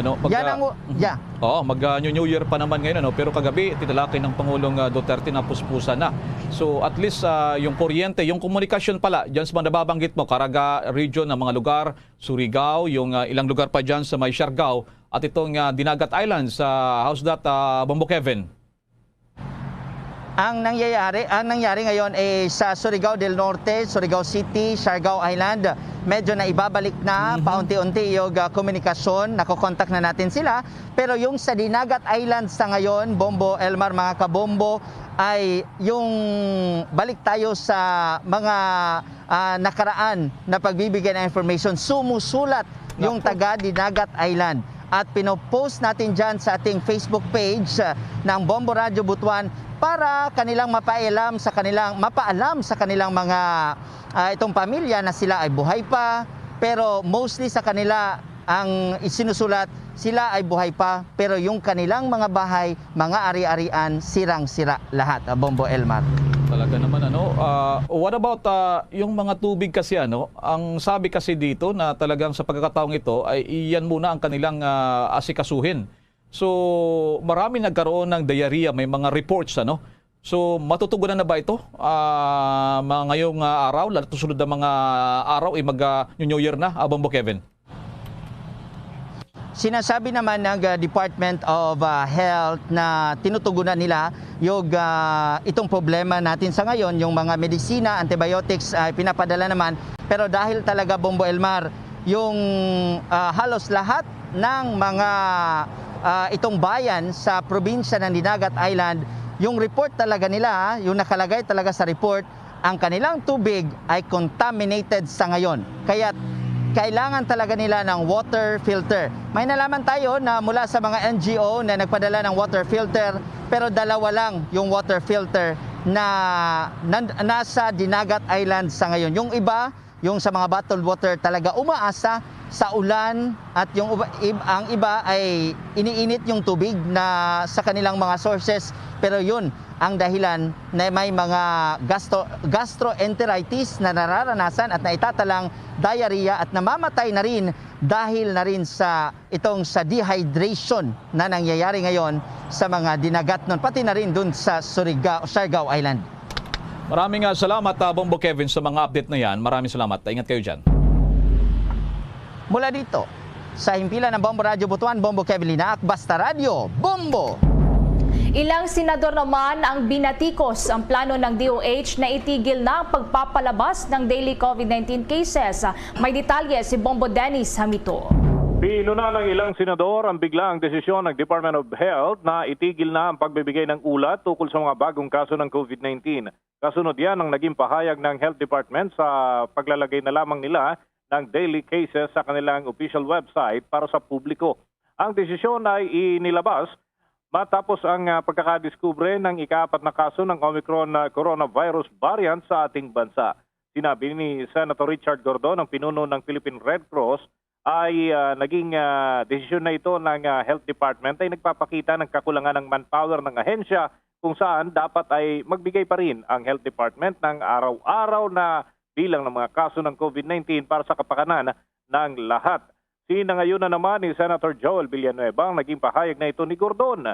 Mag-New Year pa naman ngayon, pero kagabi titalakay ng Pangulong Duterte na puspusa na. So at least yung kuryente, yung komunikasyon pala, dyan sa mga nababanggit mo, Caraga region ng mga lugar, Surigao, yung ilang lugar pa dyan sa may Siargao, at itong Dinagat Island sa how's that, Bombo Kevin? Ang nangyari ngayon sa Surigao del Norte, Surigao City, Siargao Island, medyo na ibabalik na paunti-unti yung komunikasyon, nakokontak na natin sila. Pero yung sa Dinagat Island sa ngayon, Bombo, Elmar, mga kabombo, ay yung balik tayo sa mga nakaraan na pagbibigay ng information. Sumusulat yung taga Dinagat Island. At pinopost natin dyan sa ating Facebook page ng Bombo Radio Butuan para kanilang mapaalam sa kanilang mga itong pamilya na sila ay buhay pa, pero mostly sa kanila ang isinusulat, sila ay buhay pa, pero yung kanilang mga bahay, mga ari-arian, sirang-sira lahat. Bombo, Elmar. Talaga naman what about yung mga tubig kasi ang sabi kasi dito na talagang sa pagkakataong ito ay iyan muna ang kanilang asikasuhin. So marami nagkaroon ng diarrhea, may mga reports So matutugunan na ba ito ngayong araw, lalo susunod na mga araw ay mag-New Year na, Bombo Kevin? Sinasabi naman ng Department of Health na tinutugunan nila yung itong problema natin sa ngayon, yung mga medisina, antibiotics ay pinapadala naman. Pero dahil talaga, Bombo, Elmar, yung halos lahat ng mga itong bayan sa probinsya ng Dinagat Island, yung report talaga nila, yung nakalagay talaga sa report, ang kanilang tubig ay contaminated sa ngayon. Kaya kailangan talaga nila ng water filter. May nalaman tayo na mula sa mga NGO na nagpadala ng water filter, pero dalawa lang yung water filter na nasa Dinagat Island sa ngayon. Yung iba, yung sa mga bottled water, talaga umaasa sa ulan, at ang iba ay iniinit yung tubig na sa kanilang mga sources. Pero yun ang dahilan na may mga gastroenteritis na nararanasan at naitatalang diarrhea at namamatay na rin dahil na rin sa dehydration na nangyayari ngayon sa mga dinagat nun, pati na rin dun sa Siargao Island. Maraming salamat, Bombo Kevin, sa mga update na yan. Maraming salamat. Ingat kayo dyan. Mula dito, sa himpilan ng Bombo Radio Butuan, Bombo Kevin Linac, Basta Radio, Bombo! Ilang senador naman ang binatikos ang plano ng DOH na itigil na ang pagpapalabas ng daily COVID-19 cases. May detalye si Bombo Dennis Hamito. Pinuna ng ilang senador ang biglaang desisyon ng Department of Health na itigil na ang pagbibigay ng ulat tukol sa mga bagong kaso ng COVID-19. Kasunod yan ang naging pahayag ng Health Department sa paglalagay na lamang nila ng daily cases sa kanilang official website para sa publiko. Ang desisyon ay inilabas matapos ang pagkakadiskubre ng ika-4 na kaso ng Omicron coronavirus variant sa ating bansa. Sinabi ni Senator Richard Gordon, ang pinuno ng Philippine Red Cross, ay naging desisyon na ito ng Health Department ay nagpapakita ng kakulangan ng manpower ng ahensya, kung saan dapat ay magbigay pa rin ang Health Department ng araw-araw na bilang ng mga kaso ng COVID-19 para sa kapakanan ng lahat. Sinangayon na naman ni Senator Joel Villanueva ang naging pahayag na ito ni Gordon.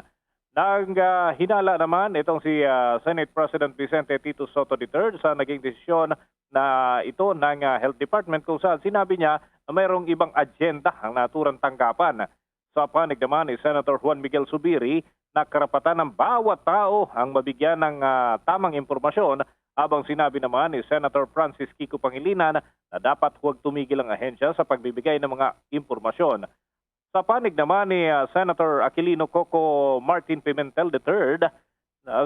Hinala naman itong si Senate President Vicente Tito Soto III sa naging desisyon na ito ng Health Department kung saan sinabi niya na mayroong ibang agenda ang naturang tanggapan. Sa panig naman ni Senator Juan Miguel Zubiri na karapatan ng bawat tao ang mabigyan ng tamang impormasyon, habang sinabi naman ni Senator Francis Kiko Pangilinan na dapat huwag tumigil ang ahensya sa pagbibigay ng mga impormasyon. Sa panig naman ni Senator Aquilino Coco Martin Pimentel III,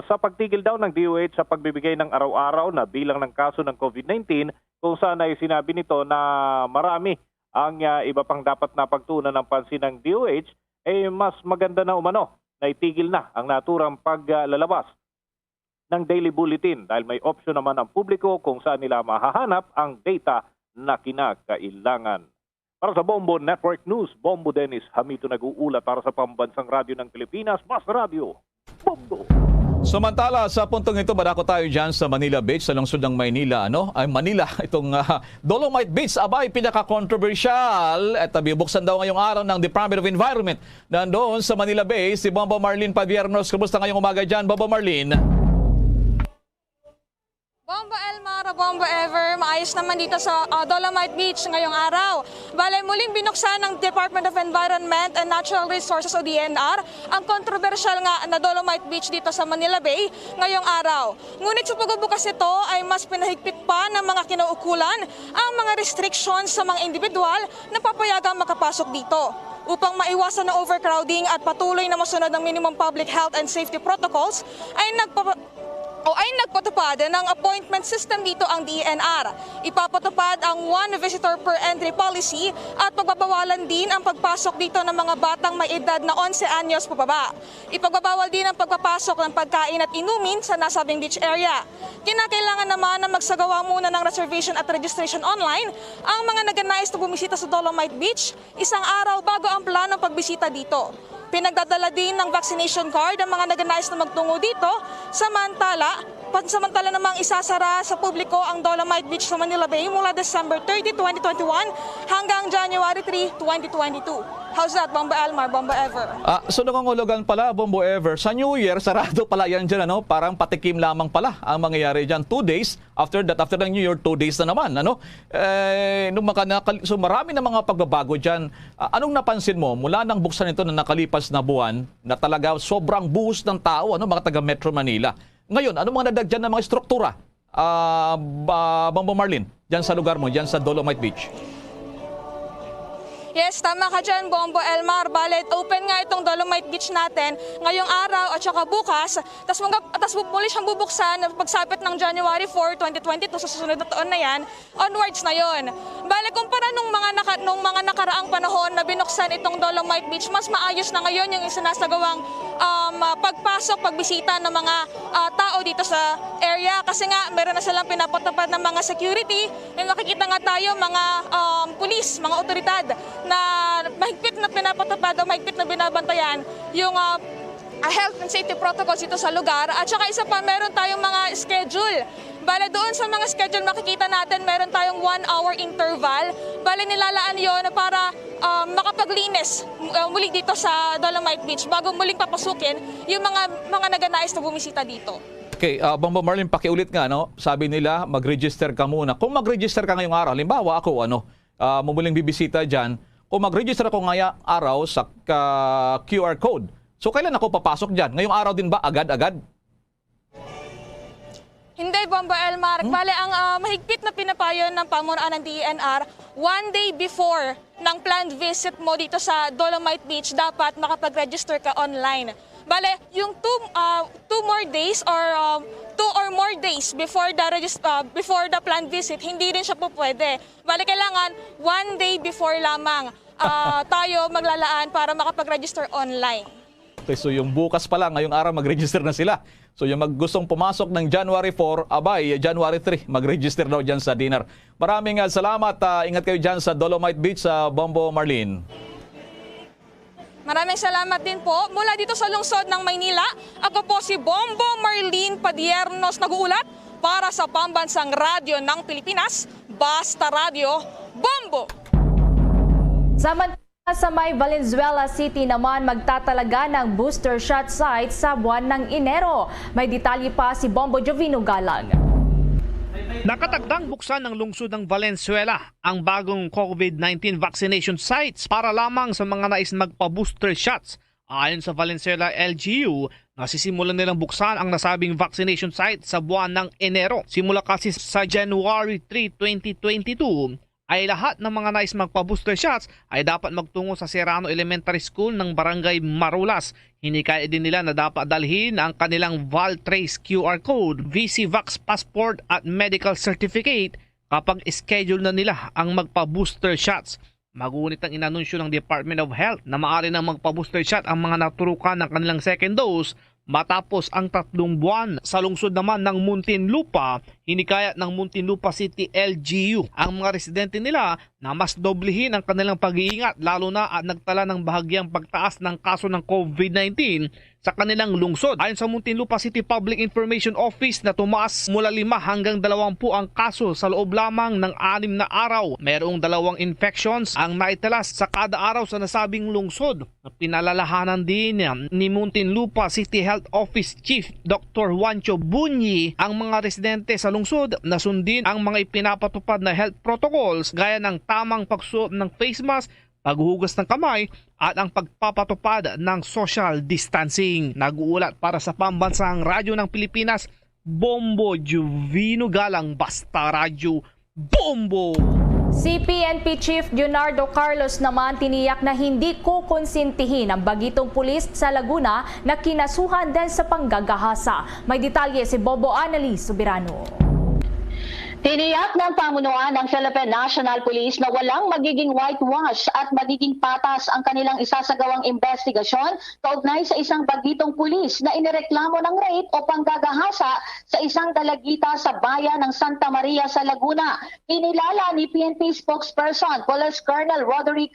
sa pagtigil daw ng DOH sa pagbibigay ng araw-araw na bilang ng kaso ng COVID-19, kung saan ay sinabi nito na marami ang iba pang dapat na pagtuunan ng pansin ng DOH, mas maganda na umano na itigil na ang naturang paglalabas ng daily bulletin dahil may option naman ang publiko kung saan nila mahahanap ang data na kinakailangan. Para sa Bombo Network News, Bombo Dennis Hamito nag-uulat para sa Pambansang Radyo ng Pilipinas, Mas Radio, Bombo! Samantala, sa puntong ito, barako tayo dyan sa Manila Beach, sa lungsod ng Maynila. Manila, itong Dolomite Beach, abay, pinaka-controversial. At bibuksan daw ngayong araw ng Department of Environment. Nandoon sa Manila Bay, si Bombo Marlene Padiernos. Kumusta ngayong umaga dyan, Bombo Marlene? Bombo Elmar, Bombo Ever, maayos naman dito sa Dolomite Beach ngayong araw. Bale, muling binuksan ng Department of Environment and Natural Resources o DNR ang kontrobersyal nga na Dolomite Beach dito sa Manila Bay ngayong araw. Ngunit sa pagbubukas ito ay mas pinahigpit pa ng mga kinaukulan ang mga restrictions sa mga individual na papayagang makapasok dito. Upang maiwasan ang overcrowding at patuloy na masunod ng minimum public health and safety protocols ay nagpatupad ng appointment system dito ang DNR. Ipapatupad ang one visitor per entry policy at pagbabawalan din ang pagpasok dito ng mga batang may edad na 11 anyos pababa. Ipagbabawal din ang pagpapasok ng pagkain at inumin sa nasabing beach area. Kinakailangan naman na magsagawa muna ng reservation at registration online ang mga nagnanais na bumisita sa Dolomite Beach isang araw bago ang planong pagbisita dito. Pinagdadala din ng vaccination card ang mga nagnanais na magtungo dito. Samantala namang isasara sa publiko ang Dolomite Beach sa Manila Bay mula December 30, 2021 hanggang January 3, 2022. How's that, Bombo Elmar, Bombo Ever? So nangangulugan pala, Bombo Ever, sa New Year, sarado pala yan dyan, parang patikim lamang pala ang mangyayari dyan. 2 days, after the New Year, 2 days na naman, so marami na mga pagbabago dyan. Anong napansin mo, mula nang buksan ito na nakalipas na buwan, na talaga sobrang buhos ng tao, mga taga Metro Manila. Ngayon, anong mga nadagdyan na mga struktura, Bombo Marlene, dyan sa lugar mo, dyan sa Dolomite Beach? Yes, tama ka dyan, Bombo Elmar. Bale, open nga itong Dolomite Beach natin ngayong araw at saka bukas. Tapos muli siyang bubuksan pagsapit ng January 4, 2022 sa susunod na taon na yan, onwards na yon. Bale, kumpara nung mga nakaraang panahon na binuksan itong Dolomite Beach, mas maayos na ngayon yung isinasagawang pagpasok, pagbisita ng mga tao dito sa area. Kasi nga, meron na silang pinapatupad ng mga security. May makikita nga tayo mga pulis, mga otoridad na mahigpit na pinapatupad o mahigpit na binabantayan yung health and safety protocols dito sa lugar. At saka isa pa, meron tayong mga schedule. Bale, doon sa mga schedule makikita natin, meron tayong 1-hour interval. Bale, nilalaan yon para makapaglinis muli dito sa Dolomite Beach bago muling papasukin yung mga nagnanais na bumisita dito. Okay, Bombo Marlene, pakiulit nga, sabi nila, mag-register ka muna. Kung mag-register ka ngayong araw, halimbawa ako, mumuling bibisita dyan, kung mag-register ako ngayong araw sa QR code, so kailan ako papasok dyan? Ngayong araw din ba? Agad-agad? Hindi, Bombo Elmar. Bale, ang mahigpit na pinapayo ng pamunuan ng DNR, 1 day before ng planned visit mo dito sa Dolomite Beach, dapat makapag-register ka online. Bale, yung 2 more days or 2 or more days before the planned visit, hindi rin siya po pwede. Bale, kailangan 1 day before lamang tayo maglalaan para makapag-register online. Okay, so yung bukas pa lang, ngayong araw mag-register na sila. So yung gustong pumasok ng January 4, January 3, mag-register daw dyan sa dinner. Maraming salamat. Ingat kayo dyan sa Dolomite Beach, Bombo Marlene. Maraming salamat din po. Mula dito sa lungsod ng Maynila, ako po si Bombo Marlene Padiernos, nag-uulat para sa Pambansang Radyo ng Pilipinas, Basta Radio, Bombo! Sa may Valenzuela City naman magtatalaga ng booster shot site sa buwan ng Enero. May detalye pa si Bombo Jovino Galang. Nakatagdang buksan ng lungsod ng Valenzuela ang bagong COVID-19 vaccination sites para lamang sa mga nais magpa-booster shots. Ayon sa Valenzuela LGU, nasisimulan nilang buksan ang nasabing vaccination site sa buwan ng Enero. Simula kasi sa January 3, 2022, ay lahat ng mga nais magpa-booster shots ay dapat magtungo sa Serrano Elementary School ng Barangay Marulas. Hinikaya din nila na dapat dalhin ang kanilang Valtrace QR code, VCVax passport at medical certificate kapag schedule na nila ang magpa-booster shots. Magunit ang inanunsyo ng Department of Health na maaari nang magpa-booster shot ang mga naturukan ng kanilang second dose matapos ang 3 buwan. Sa lungsod naman ng Muntinlupa, hinikayat ng Muntinlupa City LGU ang mga residente nila na mas doblehin ang kanilang pag-iingat lalo na at nagtala ng bahagyang pagtaas ng kaso ng COVID-19 sa kanilang lungsod. Ayon sa Muntinlupa City Public Information Office na tumaas mula 5 hanggang 20 ang kaso sa loob lamang ng 6 na araw. Mayroong 2 infections ang naitalas sa kada araw sa nasabing lungsod. Pinalalahanan din ni Muntinlupa City Health Office Chief Dr. Juancho Bunyi ang mga residente sa lungsod na sundin ang mga ipinapatupad na health protocols gaya ng tamang pagsuot ng face mask, paghuhugas ng kamay at ang pagpapatupad ng social distancing. Nag-uulat para sa Pambansang Radyo ng Pilipinas, Bombo Juvino Galang, Basta Radyo, Bombo! Si PNP Chief Leonardo Carlos naman tiniyak na hindi kukonsintihin ang bagitong pulis sa Laguna na kinasuhan din sa panggagahasa. May detalye si Bobo Annalise Subirano. Tiniyak ng pamunuan ng Philippine National Police na walang magiging whitewash at magiging patas ang kanilang isasagawang investigasyon kaugnay sa isang bagitong pulis na inireklamo ng rape o panggagahasa sa isang dalagita sa bayan ng Santa Maria sa Laguna. Kinilala ni PNP spokesperson Police Colonel Roderick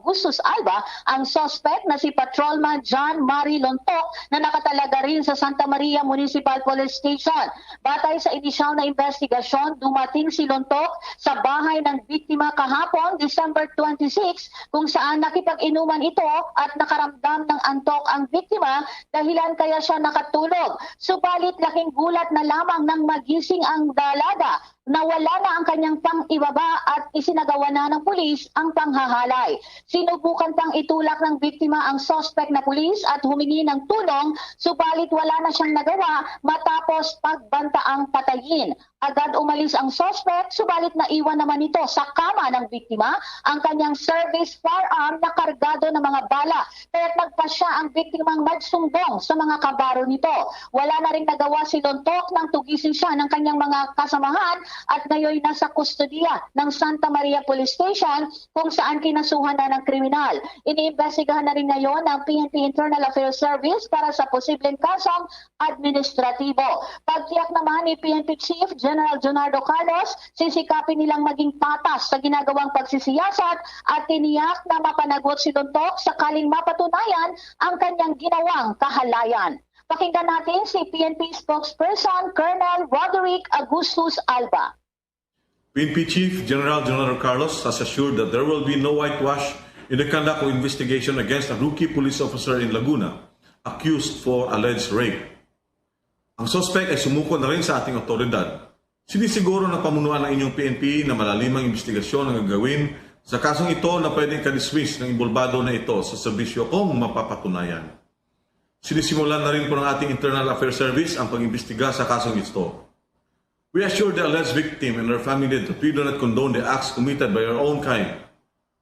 Gustos Alba ang suspect na si Patrolman John Mari Lontok na nakatalaga rin sa Santa Maria Municipal Police Station. Batay sa inisyal na investigasyon, dumating si Lontok sa bahay ng biktima kahapon, December 26, kung saan nakipag-inuman ito at nakaramdam ng antok ang biktima dahilan kaya siya nakatulog. Subalit laking gulat na lamang nang magising ang dalaga na wala na ang kanyang pang-ibaba at isinagawa na ng pulis ang panghahalay. Sinubukan pang itulak ng biktima ang suspect na pulis at humingi ng tulong, subalit wala na siyang nagawa matapos pagbantaang patayin. Agad umalis ang suspect, subalit naiwan naman ito sa kama ng biktima ang kanyang service firearm na kargado ng mga bala. Kaya't nagpasya ang biktimang magsumbong sa mga kabaro nito. Wala na rin nagawa si Lontok nang tugisin siya ng kanyang mga kasamahan at ngayon nasa kustodiya ng Santa Maria Police Station kung saan kinasuhan na ng kriminal. Iniimbestigahan na rin ngayon ng PNP Internal Affairs Service para sa posibleng kasong administratibo. Pagtiyak naman ni PNP Chief General Leonardo Carlos, sisikapin nilang maging patas sa ginagawang pagsisiyasat at tiniyak na mapanagot si Lontok sakaling mapatunayan ang kanyang ginawang kahalayan. Pakinggan natin si PNP spokesperson Colonel Roderick Agustus Alba. PNP Chief General Leonardo Carlos has assured that there will be no whitewash in the conduct of investigation against a rookie police officer in Laguna accused for alleged rape. Ang suspect ay sumuko na rin sa ating otoridad. Sinisiguro ng pamunuan ng inyong PNP na malalimang investigasyon ang gagawin sa kasong ito na pwedeng kadismiss ng involvado na ito sa serbisyo kung mapapatunayan. Sinisimulan na rin po ng ating Internal Affairs Service ang pag-imbestiga sa kasong ito. We assure the alleged victim and her family that we do not condone the acts committed by our own kind.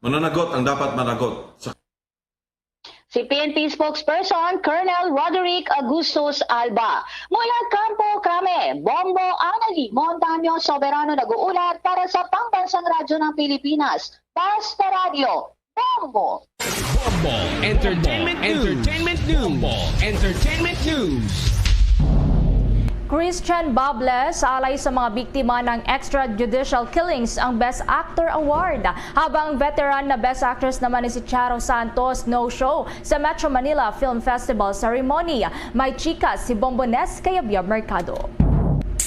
Mananagot ang dapat managot. Si PNP spokesperson Colonel Roderick Agustus Alba. Mula Campo Crame, Bombo Anali, Montaño Soberano nag-uulat para sa Pambansang Radyo ng Pilipinas. Basta Radio, Bombo! Bombo Entertainment News. Bombo Entertainment News. Christian Bables alay sa mga biktima ng extrajudicial killings ang Best Actor Award. Habang veteran na Best Actress naman ni si Charo Santos no-show sa Metro Manila Film Festival Ceremony. May chika si Bombones Kayabia Mercado.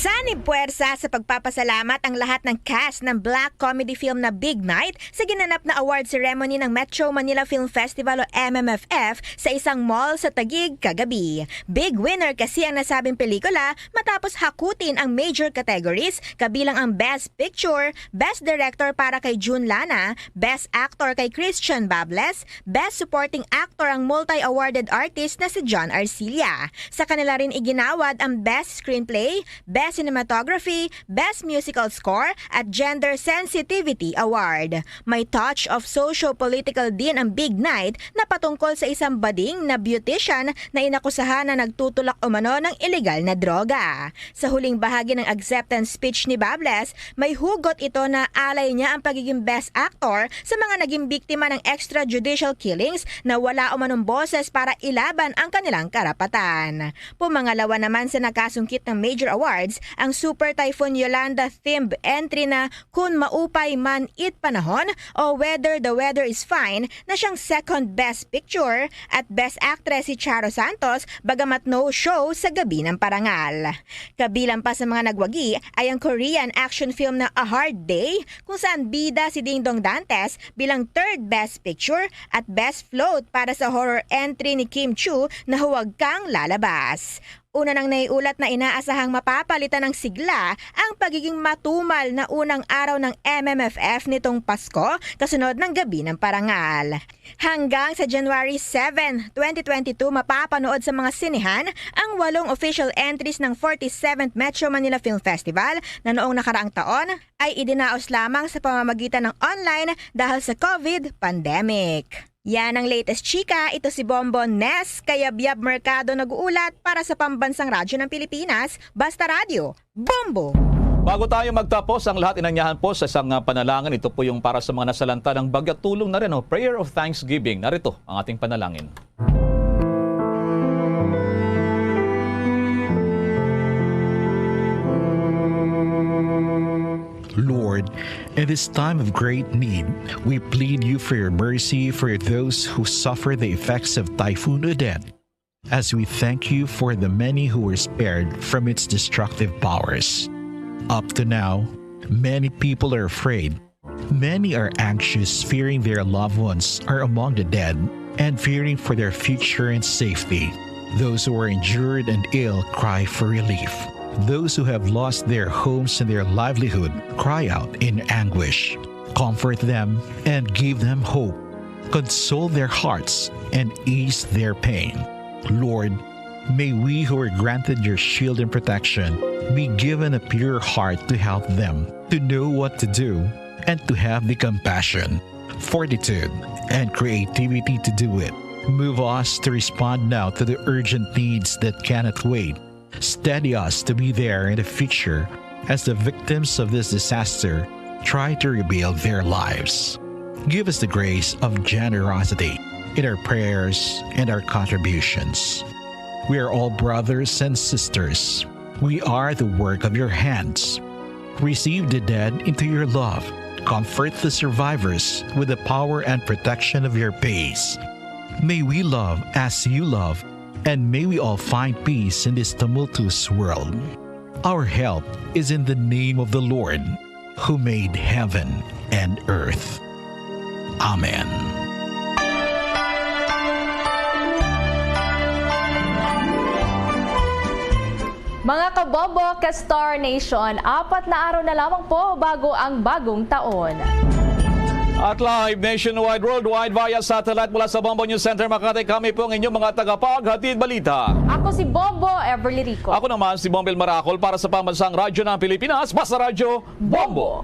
Sanib puwersa sa pagpapasalamat ang lahat ng cast ng black comedy film na Big Night sa ginanap na award ceremony ng Metro Manila Film Festival o MMFF sa isang mall sa Taguig kagabi. Big winner kasi ang nasabing pelikula matapos hakutin ang major categories kabilang ang Best Picture, Best Director para kay June Lana, Best Actor kay Christian Bables, Best Supporting Actor ang multi-awarded artist na si John Arcilla. Sa kanila rin iginawad ang Best Screenplay, Best Cinematography, Best Musical Score at Gender Sensitivity Award. May touch of socio-political din ang Big Night na patungkol sa isang bading na beautician na inakusahan na nagtutulak umano ng ilegal na droga. Sa huling bahagi ng acceptance speech ni Bables, may hugot ito na alay niya ang pagiging Best Actor sa mga naging biktima ng extrajudicial killings na wala umanong boses para ilaban ang kanilang karapatan. Pumangalawa naman sa nakasungkit ng major awards, ang Super Typhoon Yolanda themed entry na Kung Maupay Man It Panahon o Whether the Weather is Fine na siyang second Best Picture at Best Actress si Charo Santos bagamat no show sa gabi ng parangal. Kabilang pa sa mga nagwagi ay ang Korean action film na A Hard Day kung saan bida si Ding Dong Dantes bilang third Best Picture at Best Float para sa horror entry ni Kim Chu na Huwag Kang Lalabas. Una nang naiulat na inaasahang mapapalitan ng sigla ang pagiging matumal na unang araw ng MMFF nitong Pasko kasunod ng gabi ng parangal. Hanggang sa January 7, 2022 mapapanood sa mga sinehan ang 8 official entries ng 47th Metro Manila Film Festival na noong nakaraang taon ay idinaos lamang sa pamamagitan ng online dahil sa COVID pandemic. Yan ang latest chika. Ito si Bombo Nes, Kayabyab Mercado nag-uulat para sa Pambansang Radyo ng Pilipinas, Basta Radio, Bombo! Bago tayo magtapos, ang lahat inanyahan po sa isang panalangin. Ito po yung para sa mga nasalanta ng bagyo at tulong na rin, Prayer of Thanksgiving. Narito ang ating panalangin. Lord, in this time of great need, we plead you for your mercy for those who suffer the effects of Typhoon Odette, as we thank you for the many who were spared from its destructive powers. Up to now, many people are afraid. Many are anxious, fearing their loved ones are among the dead and fearing for their future and safety. Those who are injured and ill cry for relief. Those who have lost their homes and their livelihood cry out in anguish. Comfort them and give them hope. Console their hearts and ease their pain. Lord, may we who are granted your shield and protection be given a pure heart to help them, to know what to do, and to have the compassion, fortitude, and creativity to do it. Move us to respond now to the urgent needs that cannot wait. Steady us to be there in the future as the victims of this disaster try to rebuild their lives. Give us the grace of generosity in our prayers and our contributions. We are all brothers and sisters. We are the work of your hands. Receive the dead into your love. Comfort the survivors with the power and protection of your peace. May we love as you love, and may we all find peace in this tumultuous world. Our help is in the name of the Lord, who made heaven and earth. Amen. Mga kabobo, ka-Star Nation, 4 na araw na lamang po bago ang bagong taon. At live nationwide, worldwide via satellite mula sa Bombo News Center Makati, kami po ang inyong mga tagapaghatid balita. Ako si Bombo Everly Rico. Ako naman si Bombel Maracol para sa Pambansang Radyo ng Pilipinas, Basta Radio, Bombo!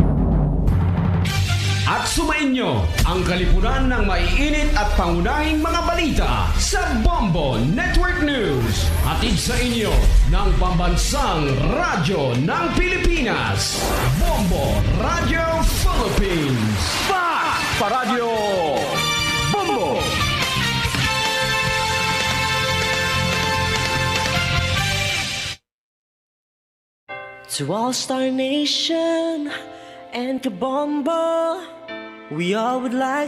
At sumainyo ang kalipunan ng maiinit at pangunahing mga balita sa Bombo Network News. Hatid sa inyo ng Pambansang Radyo ng Pilipinas, Bombo Radio Philippines. Paradyo Bombo! To All Star Nation and Kabombo, we all would like